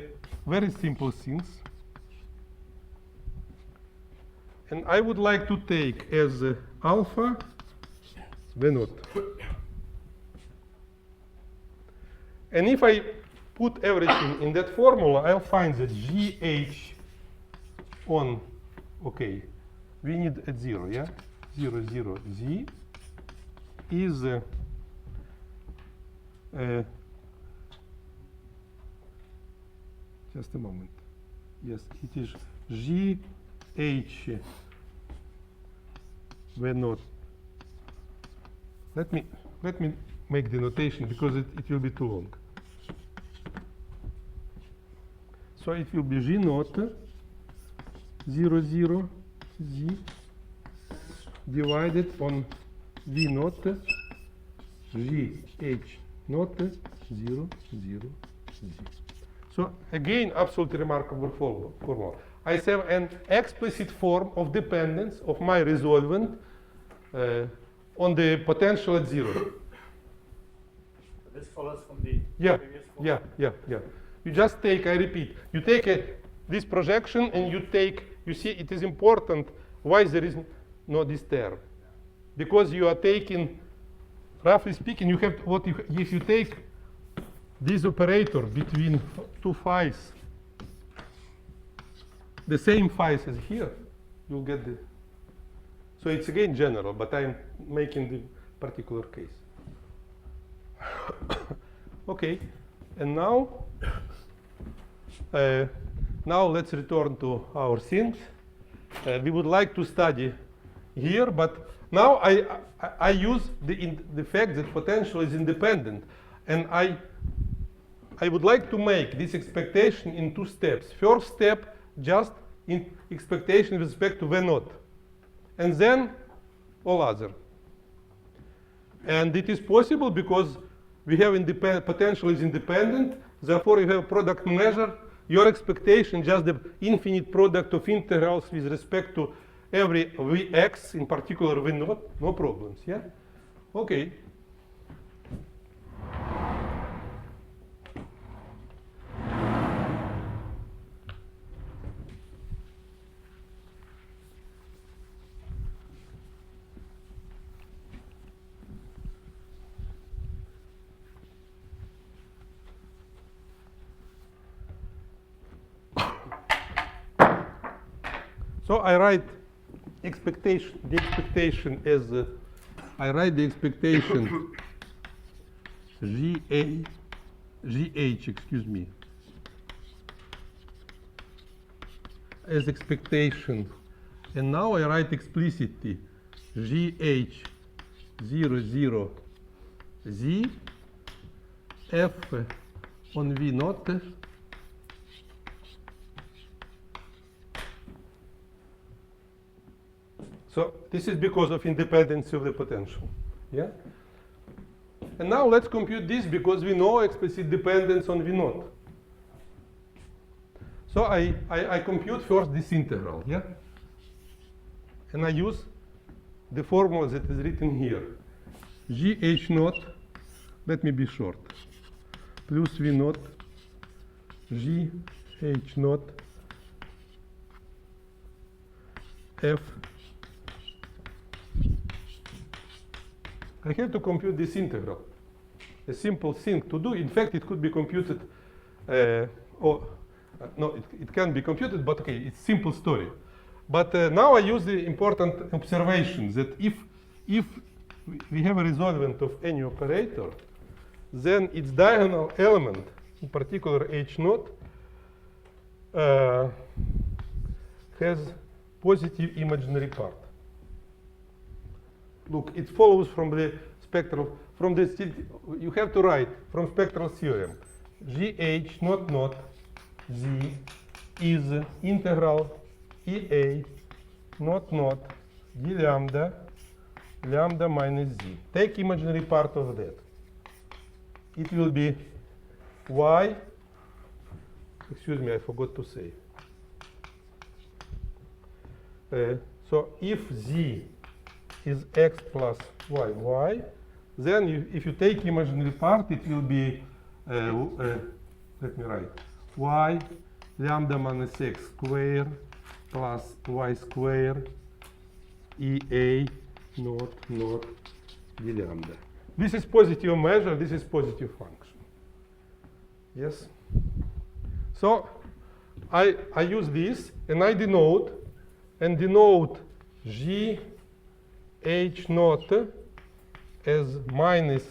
very simple things. And I would like to take as alpha V naught. And if I put everything in that formula, I'll find that GH on, okay, we need at 0, yeah? 0, 0, Z is just a moment. Yes, it is GH V naught. Let me make the notation because it will be too long. So it will be G naught 0, 0, Z divided on V naught G H naught 0, 0, Z. So again, absolutely remarkable formula. I have an explicit form of dependence of my resolvent on the potential at 0. This follows from the Yeah, previous formula. yeah. You just take, I repeat, you take this projection and you see it is important why there is no this term. Because you are taking, roughly speaking, you have if you take this operator between two phi's, the same phi's as here, you'll get the, so it's again general, but I'm making the particular case. Okay, and now let's return to our things. We would like to study here, but now I use the fact that potential is independent, and I would like to make this expectation in two steps. First step, just in expectation with respect to V naught, and then all other. And it is possible because we have potential is independent, therefore you have product measure. Your expectation just the infinite product of integrals with respect to every Vx, in particular V0, no problems, yeah? Okay. So I write the expectation as I write the expectation GH, excuse me, as expectation, and now I write explicitly GH 00 Z F on V naught So this is because of independence of the potential. Yeah? And now let's compute this because we know explicit dependence on V0. So I compute first this integral, yeah? And I use the formula that is written here. GH0, let me be short, plus V0, GH0, F. I have to compute this integral. A simple thing to do. In fact, it could be computed, no, it can be computed, but okay, it's simple story. But now I use the important observation that if we have a resolvent of any operator, then its diagonal element, in particular H0, has positive imaginary part. Look, it follows from the spectral, from the, you have to write from spectral theorem. GH not Z is integral EA not d lambda minus Z. Take imaginary part of that. It will be Y, excuse me, I forgot to say. So if Z is x plus y, then if you take imaginary part, it will be, let me write, y lambda minus x squared plus y squared EA not d lambda. This is positive measure, this is positive function. Yes? So I use this and I denote G H naught as minus,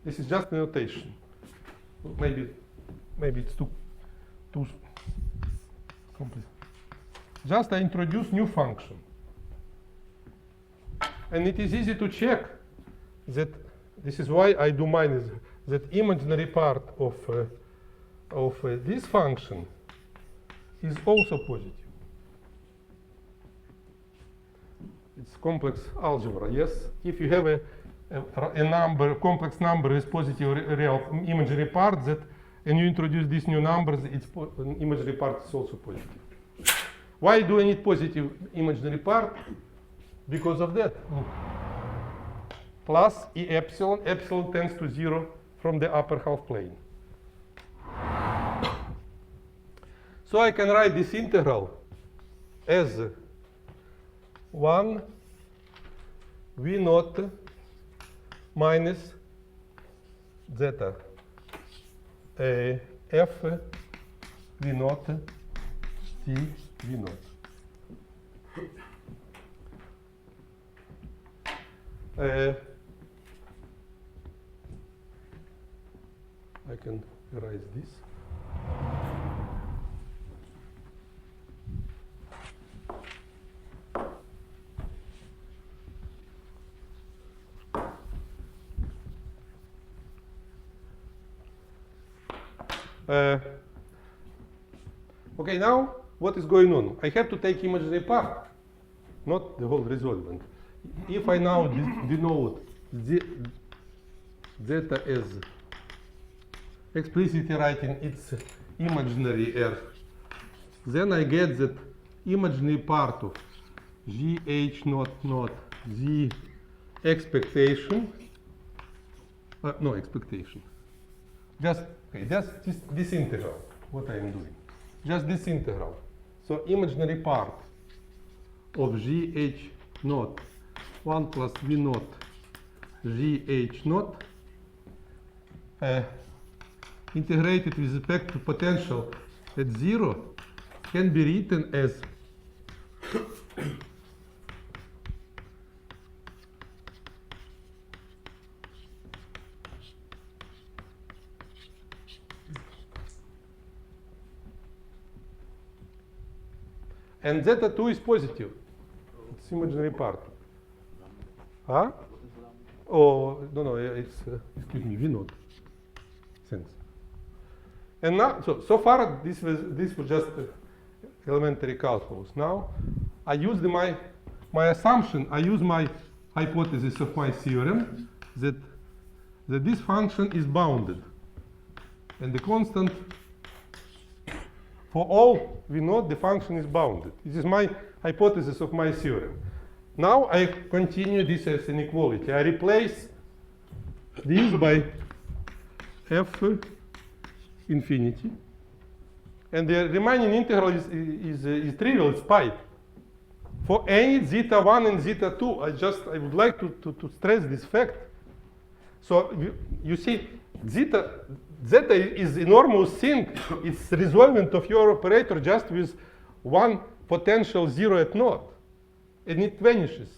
this is just a notation. Maybe it's too complex. Just I introduce new function. And it is easy to check that this is why I do minus, that imaginary part of this function is also positive. It's complex algebra, yes? If you have a complex number with positive real imaginary part, and you introduce these new numbers, its imaginary part is also positive. Why do I need positive imaginary part? Because of that. Plus E epsilon, epsilon tends to 0 from the upper half plane. So I can write this integral as 1 V naught minus zeta F V naught T V naught. I can erase this. Okay, now what is going on? I have to take imaginary part, not the whole resolvent. if I now denote zeta as explicitly writing its imaginary R, then I get that imaginary part of gh not z expectation, no expectation, just this integral, what I am doing, just this integral. So imaginary part of gh naught 1 plus v naught gh naught integrated with respect to potential at 0 can be written as and zeta 2 is positive. It's imaginary part. Huh? Oh, no, it's, excuse me, V naught. Thanks. And now, so far, this was just elementary calculus. Now, I use my assumption, I use my hypothesis of my theorem that this function is bounded. And the constant, for all we know, the function is bounded. This is my hypothesis of my theorem. Now I continue this as an inequality. I replace this by f infinity. And the remaining integral is trivial, it's pi. For any zeta 1 and zeta 2, I would like to stress this fact. So you see, zeta is enormous thing. It's resolvent of your operator just with one potential 0 at naught. And it vanishes.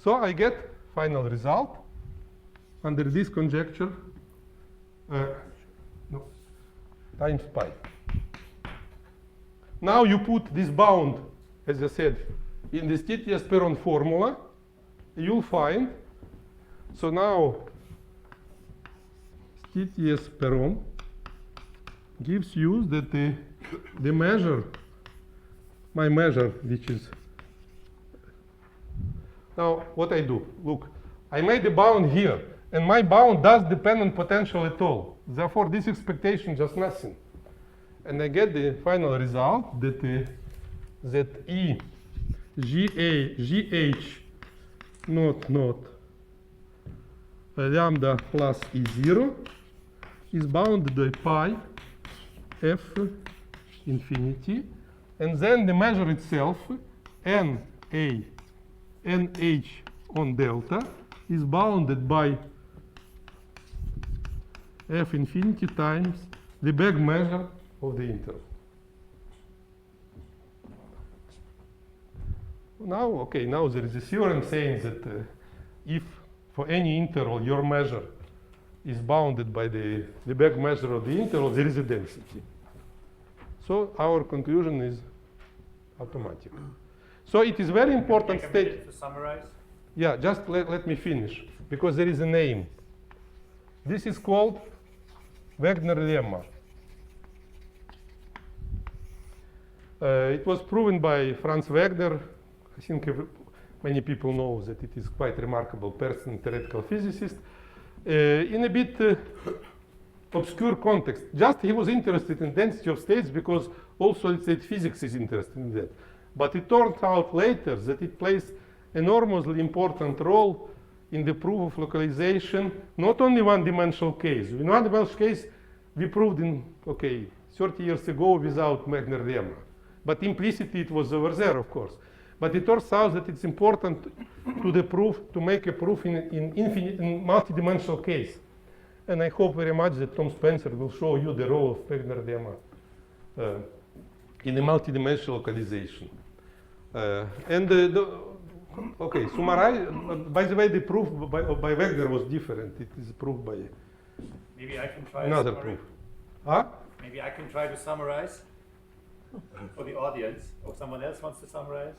So I get final result under this conjecture times pi. Now you put this bound, as I said, in the Stichias-Perron formula, you'll find. So now Stichias-Perron gives you that the measure, my measure, which is, now what I do, look, I made a bound here, and my bound does depend on potential at all. Therefore, this expectation just nothing. And I get the final result that that E GH not lambda plus E0 is bounded by pi f infinity, and then the measure itself, NH on delta, is bounded by f infinity times the back measure of the interval. Now, okay, now there is a theorem saying that if for any interval your measure is bounded by the back measure of the interval, there is a density. So our conclusion is automatic. So it is very important state. To summarize? Yeah, just let me finish, because there is a name. This is called Wegner lemma. It was proven by Franz Wegner. I think many people know that it is quite remarkable person, theoretical physicist. In a bit obscure context. Just he was interested in density of states because also let's say physics is interested in that. But it turned out later that it plays enormously important role in the proof of localization, not only one-dimensional case. In one-dimensional case, we proved in, 30 years ago without Wegner lemma. But implicitly it was over there, of course. But it turns out that it's important to make a proof in multi-dimensional case. And I hope very much that Tom Spencer will show you the role of Wegner lemma in a multi-dimensional localization. Summarize. By the way, the proof by Wegner was different. It is proved by Maybe I can try another proof. Huh? Maybe I can try to summarize for the audience, or someone else wants to summarize.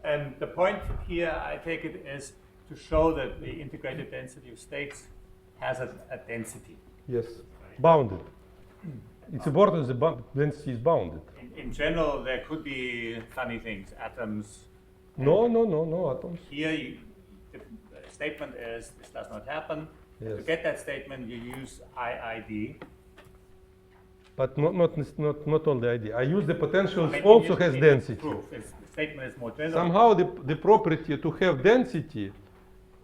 And the point here, I take it, is to show that the integrated density of states has a density. Yes, bounded. It's important that the density is bounded. In general, there could be funny things, atoms, No atoms. Here, the statement is this does not happen. To Yes. get that statement, you use IID. But not all the idea. I use the potential I mean, also in- has in density. Proof. The statement is more general. Somehow the property to have density,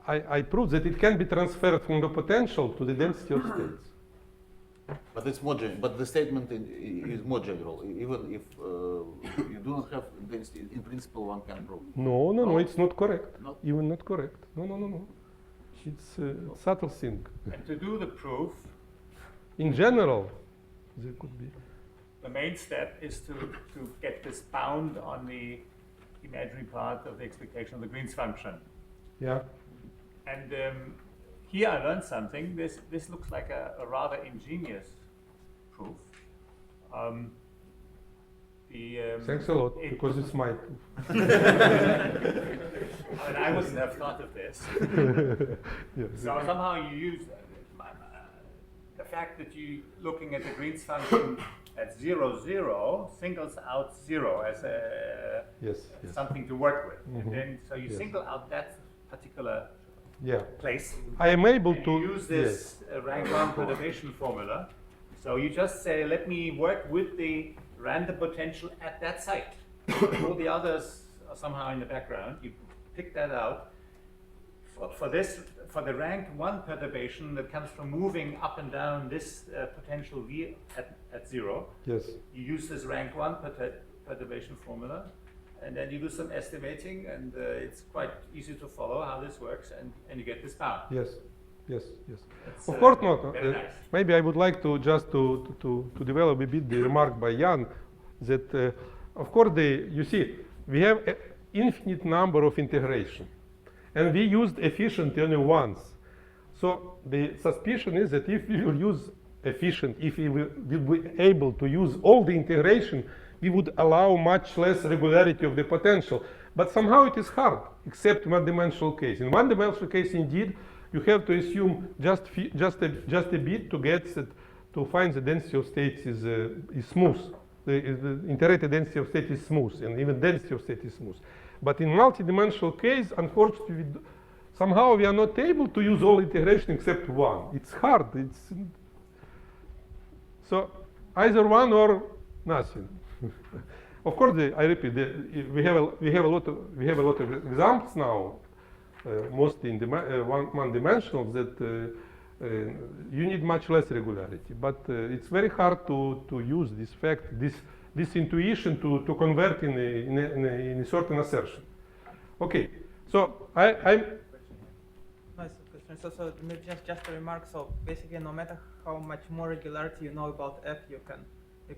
I prove that it can be transferred from the potential to the density of states. But it's more general. But the statement is more general. Even if you do not have density, in principle, one can prove. No, it's not correct. Not- Even not correct. No. It's a subtle thing. And to do the proof, In general, there could be. the main step is to get this bound on the imaginary part of the expectation of the Green's function. Yeah. And here I learned something. This looks like a rather ingenious proof. Thanks a lot, it- because it's my proof. I mean, I wouldn't have thought of this. Yeah. So somehow you use the fact that you looking at the Green's function at 0, 0 singles out 0 as Yes. something to work with. Mhm. And then so you Yes. single out that particular Yeah. place. I am able And to you use this rank 1 perturbation formula. So you just say, let me work with the random potential at that site. All the others are somehow in the background. You pick that out. For the rank 1 perturbation that comes from moving up and down this potential V at 0, Yes. you use this rank 1 perturbation formula, and then you do some estimating, and it's quite easy to follow how this works, and you get this bound. Yes. That's, Of course not. very nice. Maybe I would like to just to develop a bit the remark by Jan that of course you see we have an infinite number of integration, and we used efficient only once. So the suspicion is that if we will use efficient, if we will be able to use all the integration, we would allow much less regularity of the potential. But somehow it is hard, except one-dimensional case. In one-dimensional case, indeed, you have to assume just a bit to get to find the density of states is smooth. The integrated density of state is smooth, and even density of state is smooth. But in multi-dimensional case, unfortunately, somehow we are not able to use all integration except one. It's hard. So either one or nothing. Of course, I repeat, we have a lot of examples now, mostly in one-dimensional, that you need much less regularity. But it's very hard to use this fact, this intuition to convert in a certain assertion. Okay, so I'm. Nice question. So maybe just a remark. So basically, no matter how much more regularity you know about F, you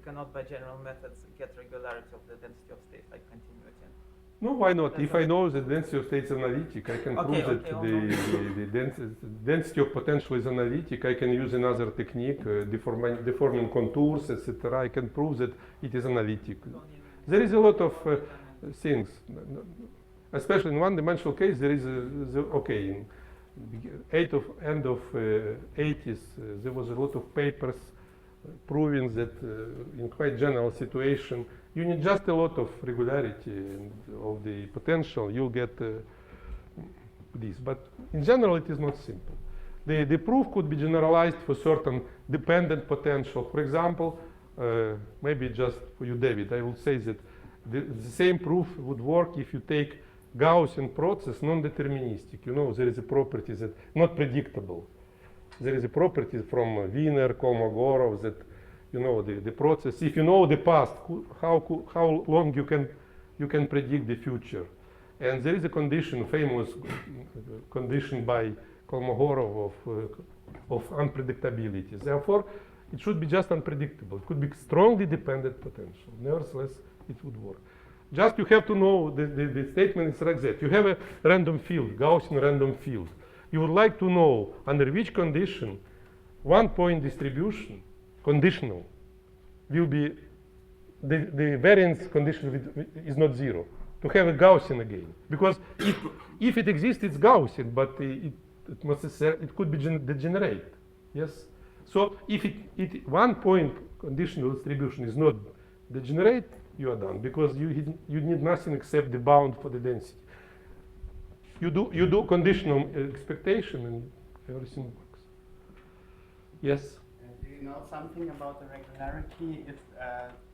cannot by general methods get regularity of the density of states like continuity. No, why not? If I know the density of states analytic, I can prove that the density of potential is analytic. I can use another technique, deforming contours, etc. I can prove that it is analytic. There is a lot of things, especially in one-dimensional case. There is in end of 80s, there was a lot of papers proving that in quite general situation, you need just a lot of regularity of the potential, you'll get this. But in general, it is not simple. The proof could be generalized for certain dependent potential. For example, maybe just for you, David, I will say that the same proof would work if you take Gaussian process non-deterministic. You know, there is a property that not predictable. There is a property from Wiener, Kolmogorov that, you know, the process. If you know the past, how long you can predict the future, and there is a condition, famous condition by Kolmogorov of unpredictability. Therefore, it should be just unpredictable. It could be strongly dependent potential. Nevertheless, it would work. Just you have to know the statement is like that. You have a random field, Gaussian random field. You would like to know under which condition one-point distribution, conditional, will be, the variance condition is not zero. To have a Gaussian again. Because if it exists, it's Gaussian, but it could be degenerate. Yes? So if one-point conditional distribution is not degenerate, you are done, because you need nothing except the bound for the density. You do conditional expectation and everything works. Yes? Do you know something about the regularity if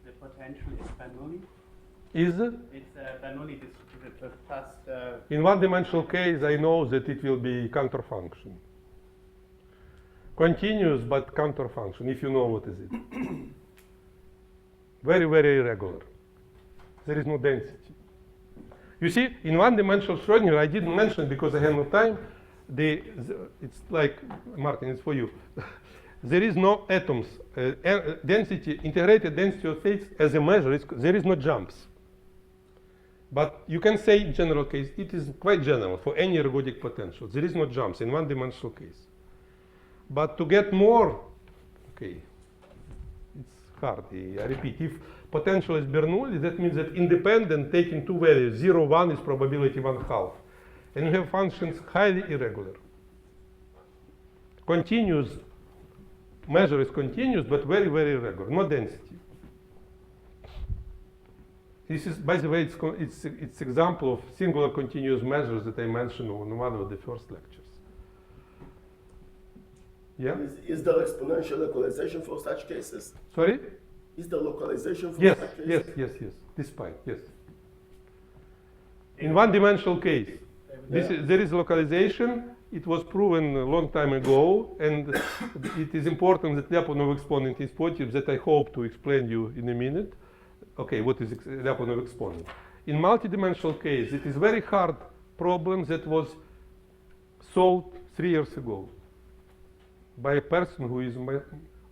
the potential is Bernoulli? Is it? It's Bernoulli distributed with plus. In one-dimensional case, I know that it will be counterfunction. Continuous, but counterfunction, if you know what is it. Very, very irregular. There is no density. You see, in one-dimensional Schrödinger, I didn't mention because I have no time. It's like, Martin, it's for you. There is no atoms. Density, integrated density of states as a measure, there is no jumps. But you can say in general case, it is quite general for any ergodic potential. There is no jumps in one-dimensional case. But to get more, okay, it's hard. I repeat, if potential is Bernoulli, that means that independent taking two values, 0, 1 is probability 1/2. And you have functions highly irregular. Continuous, measure is continuous, but very, very irregular, no density. This is, by the way, it's example of singular continuous measures that I mentioned on one of the first lectures. Yeah? Is there exponential localization for such cases? Sorry? Is there localization for Yes, such cases? yes. Despite, yes. In one-dimensional case, there is localization. It was proven a long time ago, and it is important that Lyapunov exponent is positive, that I hope to explain you in a minute. Okay, what is Lyapunov exponent? In multidimensional case, it is very hard problem that was solved 3 years ago by a person who is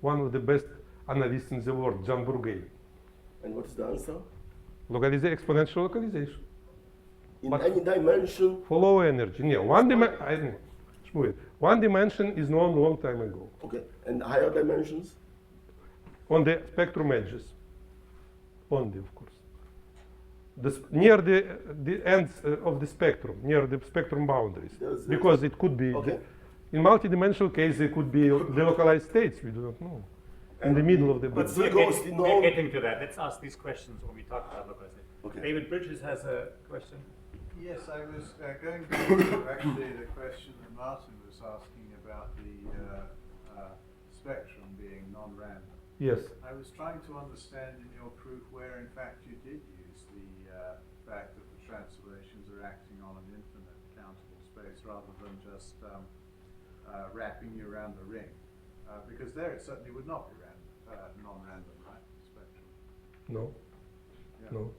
one of the best analysts in the world, Jean Bourguet. And what is the answer? Exponential localization. In But any dimension? For low energy. Yeah, one dimension is known a long time ago. Okay, and higher dimensions? On the spectrum edges. Only, of course. Near the ends of the spectrum, near the spectrum boundaries. Because it could be, Okay. in multidimensional case, it could be the localized states, we do not know. In the middle of the But band. still goes in all. We're getting to that. Let's ask these questions when we talk about localization. Okay. David Bridges has a question. Yes, I was going back to actually the question that Martin was asking about the spectrum being non-random. Yes. I was trying to understand in your proof where in fact you did use the fact that the translations are acting on an infinite countable space rather than just wrapping you around the ring. Because there it certainly would not be non-random, right? Spectrum. No. Yeah. No.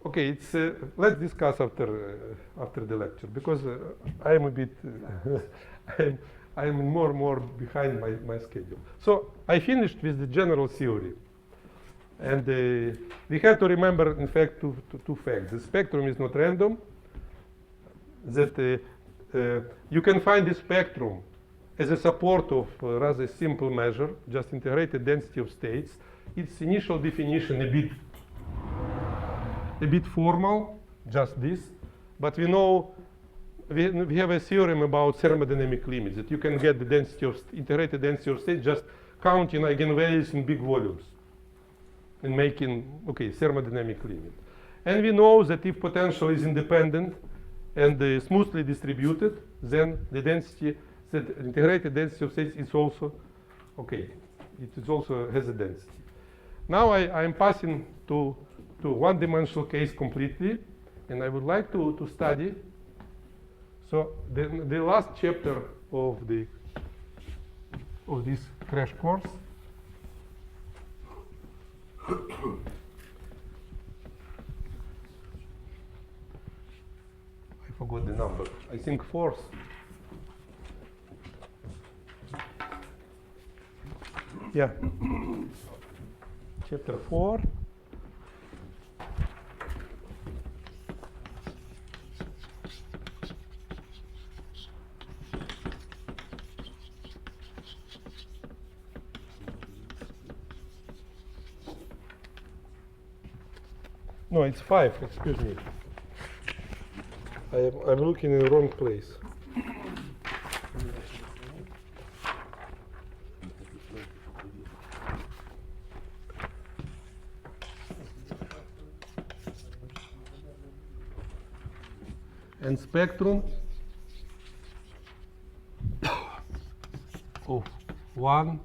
Okay, it's let's discuss after the lecture, because I am a bit I am more and more behind my schedule. So I finished with the general theory, and we have to remember, in fact, two facts. The spectrum is not random. That you can find the spectrum as a support of a rather simple measure, just integrated density of states. Its initial definition a bit formal, just this, but we know we have a theorem about thermodynamic limits, that you can get the density of integrated density of states just counting eigenvalues in big volumes and making thermodynamic limit. And we know that if potential is independent and smoothly distributed, then the density, the integrated density of states is also it is also has a density. Now I am passing to one-dimensional case completely, and I would like to study. So the last chapter of this crash course. I forgot the number. I think fourth. Yeah. Chapter 4. No, it's 5, excuse me. I'm looking in the wrong place. and spectrum of 1D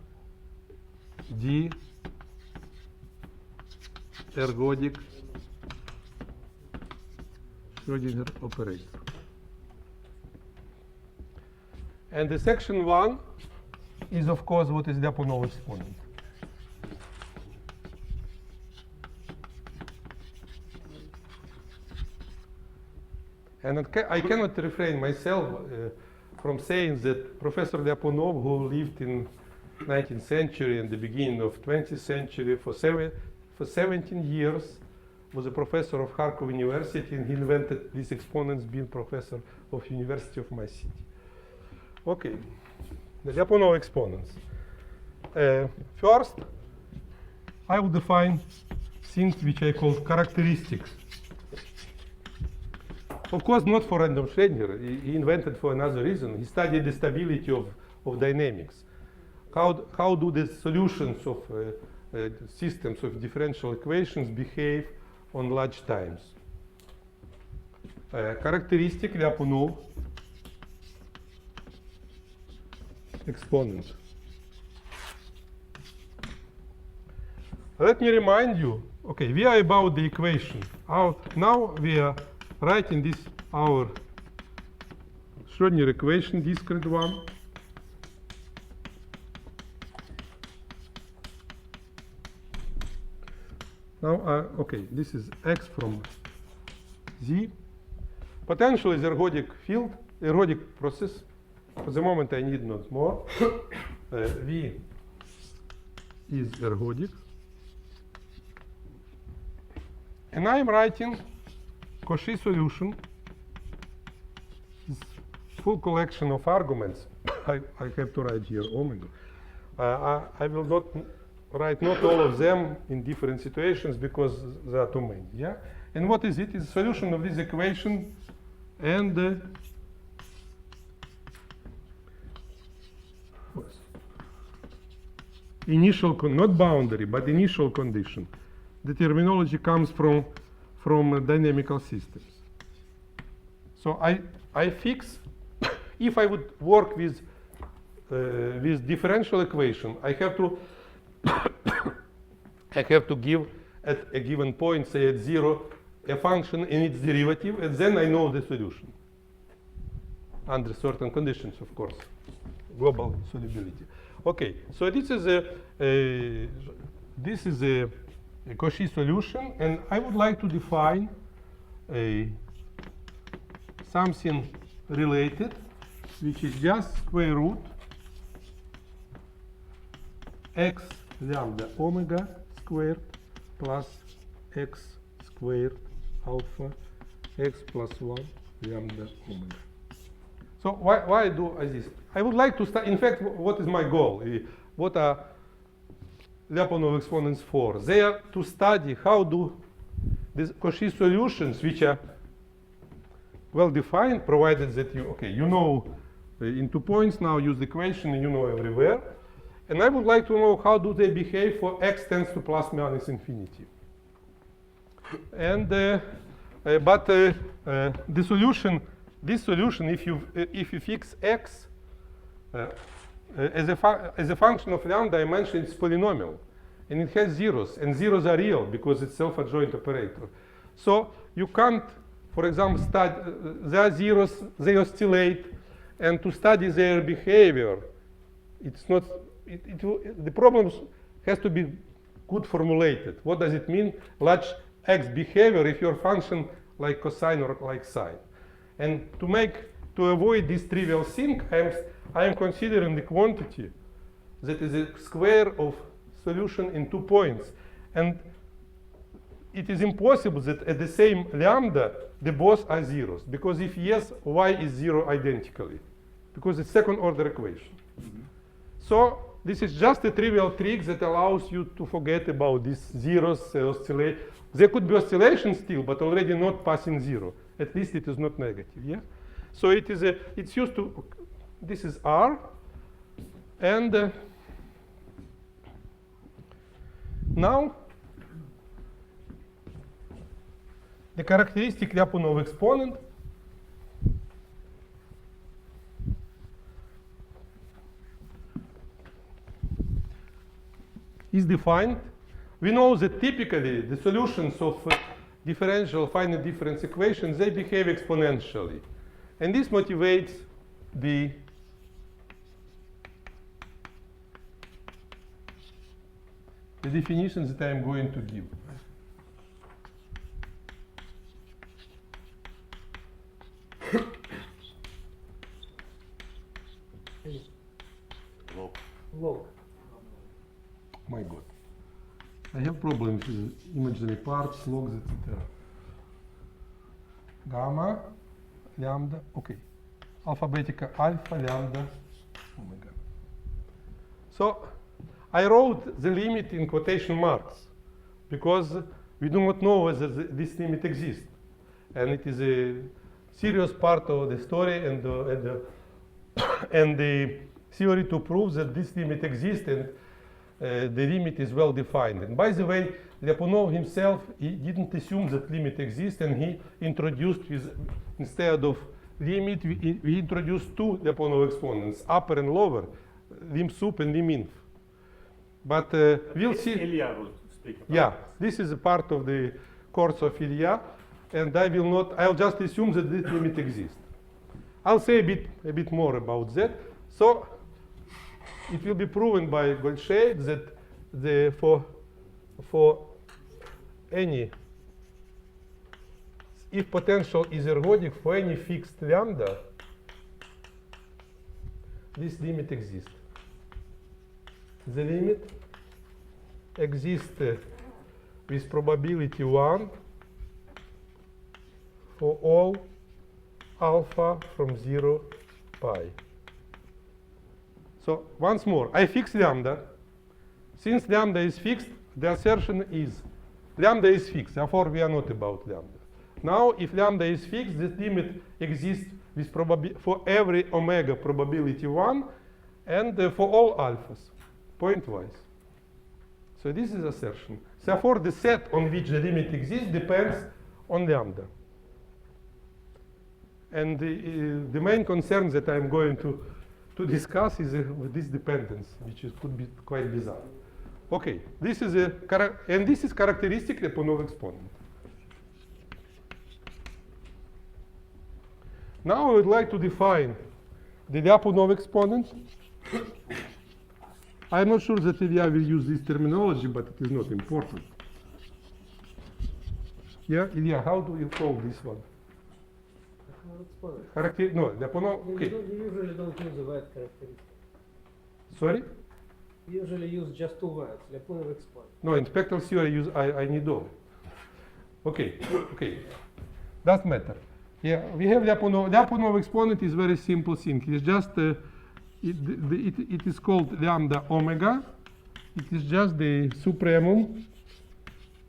ergodic Schrödinger operator. And the section 1 is, of course, what is Lyapunov exponent. And I cannot refrain myself from saying that Professor Lyapunov, who lived in 19th century and the beginning of 20th century for 17 years, was a professor of Kharkov University, and he invented these exponents being professor of University of my city. Okay, the Lyapunov exponents. First, I will define things which I call characteristics. Of course, not for random Schrödinger. He invented for another reason. He studied the stability of dynamics. How do the solutions of systems of differential equations behave on large times? Characteristic Lyapunov exponent. Let me remind you, okay, we are about the equation. Now we are writing this our Schrödinger equation, discrete one. Now, okay, this is x from z. Potential is ergodic field, ergodic process. For the moment, I need not more. V is ergodic. And I am writing Cauchy solution, this full collection of arguments. I have to write here omega. I will not write not all of them in different situations because there are too many. Yeah. And what is it? It's a solution of this equation and initial, not boundary, but initial condition. The terminology comes from dynamical systems. So I fix, if I would work with differential equation, I have to give at a given point, say at 0, a function in its derivative, and then I know the solution under certain conditions, of course, global solubility. Okay, so this is a Cauchy solution, and I would like to define something related, which is just square root x lambda omega squared plus x squared alpha x plus 1 lambda omega. So why do I this? I would like to start, in fact, what is my goal? What are Lyapunov exponents for? They are to study how do these Cauchy solutions, which are well defined, provided that you know in 2 points now, use the equation, and you know everywhere. And I would like to know how do they behave for x tends to plus minus infinity. And the solution, this solution, if you fix x as a function of lambda, I mentioned it's polynomial, and it has zeros, and zeros are real because it's self-adjoint operator. So you can't, for example, study there are zeros, they oscillate, and to study their behavior, it's not. The problem has to be good formulated. What does it mean? Large x behavior if your function like cosine or like sine. And to avoid this trivial thing, I am considering the quantity that is a square of solution in 2 points. And it is impossible that at the same lambda, the both are zeros. Because if yes, y is 0 identically. Because it's second order equation. Mm-hmm. So this is just a trivial trick that allows you to forget about these zeros, oscillate. There could be oscillation still, but already not passing 0. At least it is not negative, yeah? So it's used to, this is R, and now the characteristic Lyapunov exponent is defined. We know that typically the solutions of differential finite difference equations, they behave exponentially. And this motivates the definitions that I am going to give. Log. My God. I have problems with imaginary parts, logs, etc. Gamma, lambda, okay. Alphabetica alpha, lambda, omega. So I wrote the limit in quotation marks because we do not know whether this limit exists. And it is a serious part of the story and the theory to prove that this limit exists and the limit is well defined. And by the way, Lyapunov himself, he didn't assume that limit exists, and he introduced, instead of limit, we introduced two Lyapunov exponents, upper and lower, lim sup and lim inf. But we'll see. Ilya will speak about Yeah, this is a part of the course of Ilya, and I'll just assume that this limit exists. I'll say a bit more about that. So it will be proven by Goldshade that for any, if potential is ergodic for any fixed lambda, this limit exists. The limit exists with probability 1 for all alpha from 0 pi. So once more, I fix lambda. Since lambda is fixed, the assertion is lambda is fixed, therefore we are not about lambda. Now, if lambda is fixed, this limit exists with for every omega probability 1 and for all alphas, pointwise. So this is assertion. Therefore, the set on which the limit exists depends on lambda. And the main concern that I'm going to discuss is with this dependence, which could be quite bizarre. Okay, this is this is characteristic Lyapunov exponent. Now I would like to define the Lyapunov exponent. I'm not sure that Ilya will use this terminology, but it is not important. Yeah, Ilya, how do you call this one? No, Lyapunov, okay. You usually don't use the word characteristic. Sorry? You usually use just two words, Lyapunov exponent. No, in spectral theory I need all. Okay, okay. Doesn't matter. Yeah, we have Lyapunov. Lyapunov exponent is very simple thing. It's just it is called lambda omega. It is just the supremum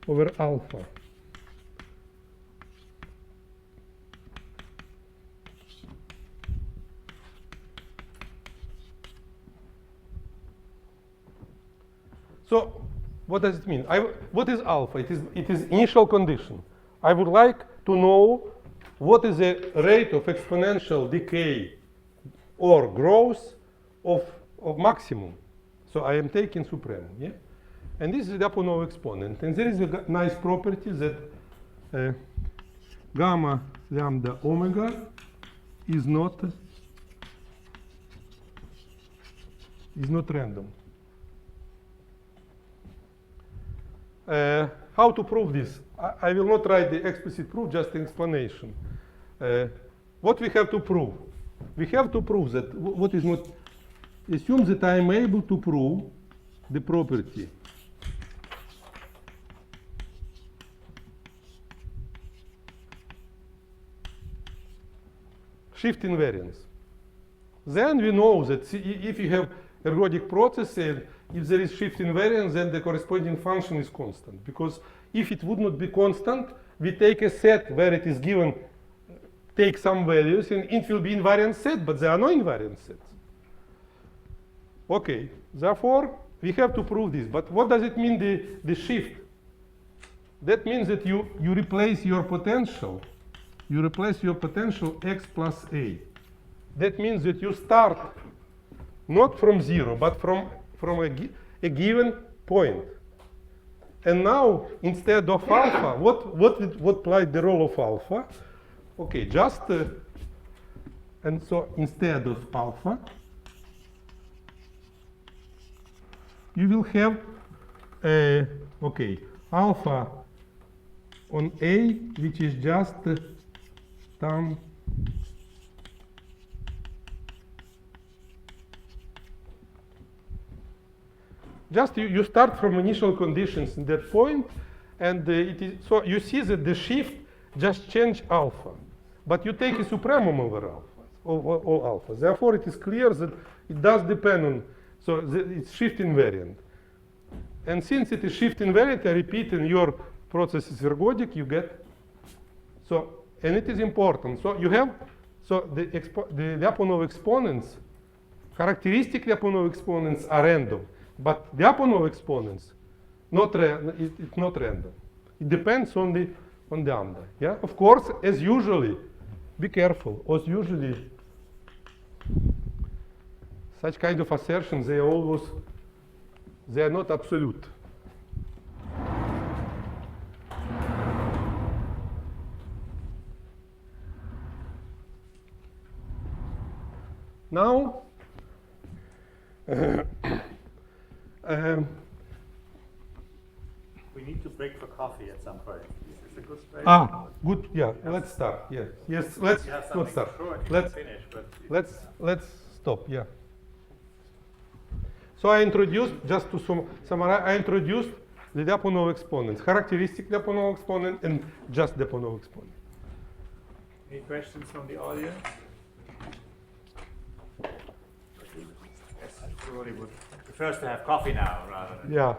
over alpha. So what does it mean? What is alpha? It is initial condition. I would like to know what is the rate of exponential decay or growth of maximum. So I am taking supremum, yeah? And this is the Lyapunov exponent. And there is a nice property that gamma lambda omega is not random. How to prove this? I will not write the explicit proof, just an explanation. What we have to prove? We have to prove that what is not, assume that I am able to prove the property shift invariance. Then we know that if you have ergodic process and if there is shift invariance, then the corresponding function is constant. Because if it would not be constant, we take a set where it is given, take some values, and it will be invariant set, but there are no invariant sets. Okay, therefore, we have to prove this. But what does it mean, the shift? That means that you replace your potential. You replace your potential x plus a. That means that you start not from 0, but from a given point. And now, instead of alpha, what played the role of alpha? Okay, just, and so instead of alpha, you will have, okay, alpha on A, which is just tam. Just you start from initial conditions in that point, and it is so you see that the shift just change alpha, but you take a supremum over alpha, over all alpha. Therefore, it is clear that it does depend on, so it's shift invariant. And since it is shift invariant, I repeat, in your process is ergodic, you get, so, and it is important. So you have, so the Lyapunov exponents, characteristic Lyapunov exponents are random. But the Lyapunov exponents, it's not random. It depends on the lambda. Yeah, of course, as usually, be careful. As usually, such kind of assertions they are not absolute. Now. We need to break for coffee at some point. Is this a good place? Good. Yeah, let's start. Yes. Let's You have not something start. short, you Let's can finish, but let's stop. Yeah. So I introduced, just to summarize, I introduced the Lyapunov exponents, characteristic Lyapunov exponent, and just Lyapunov exponent. any questions from the audience? Yes, everybody would prefers to have coffee now rather than. Yeah.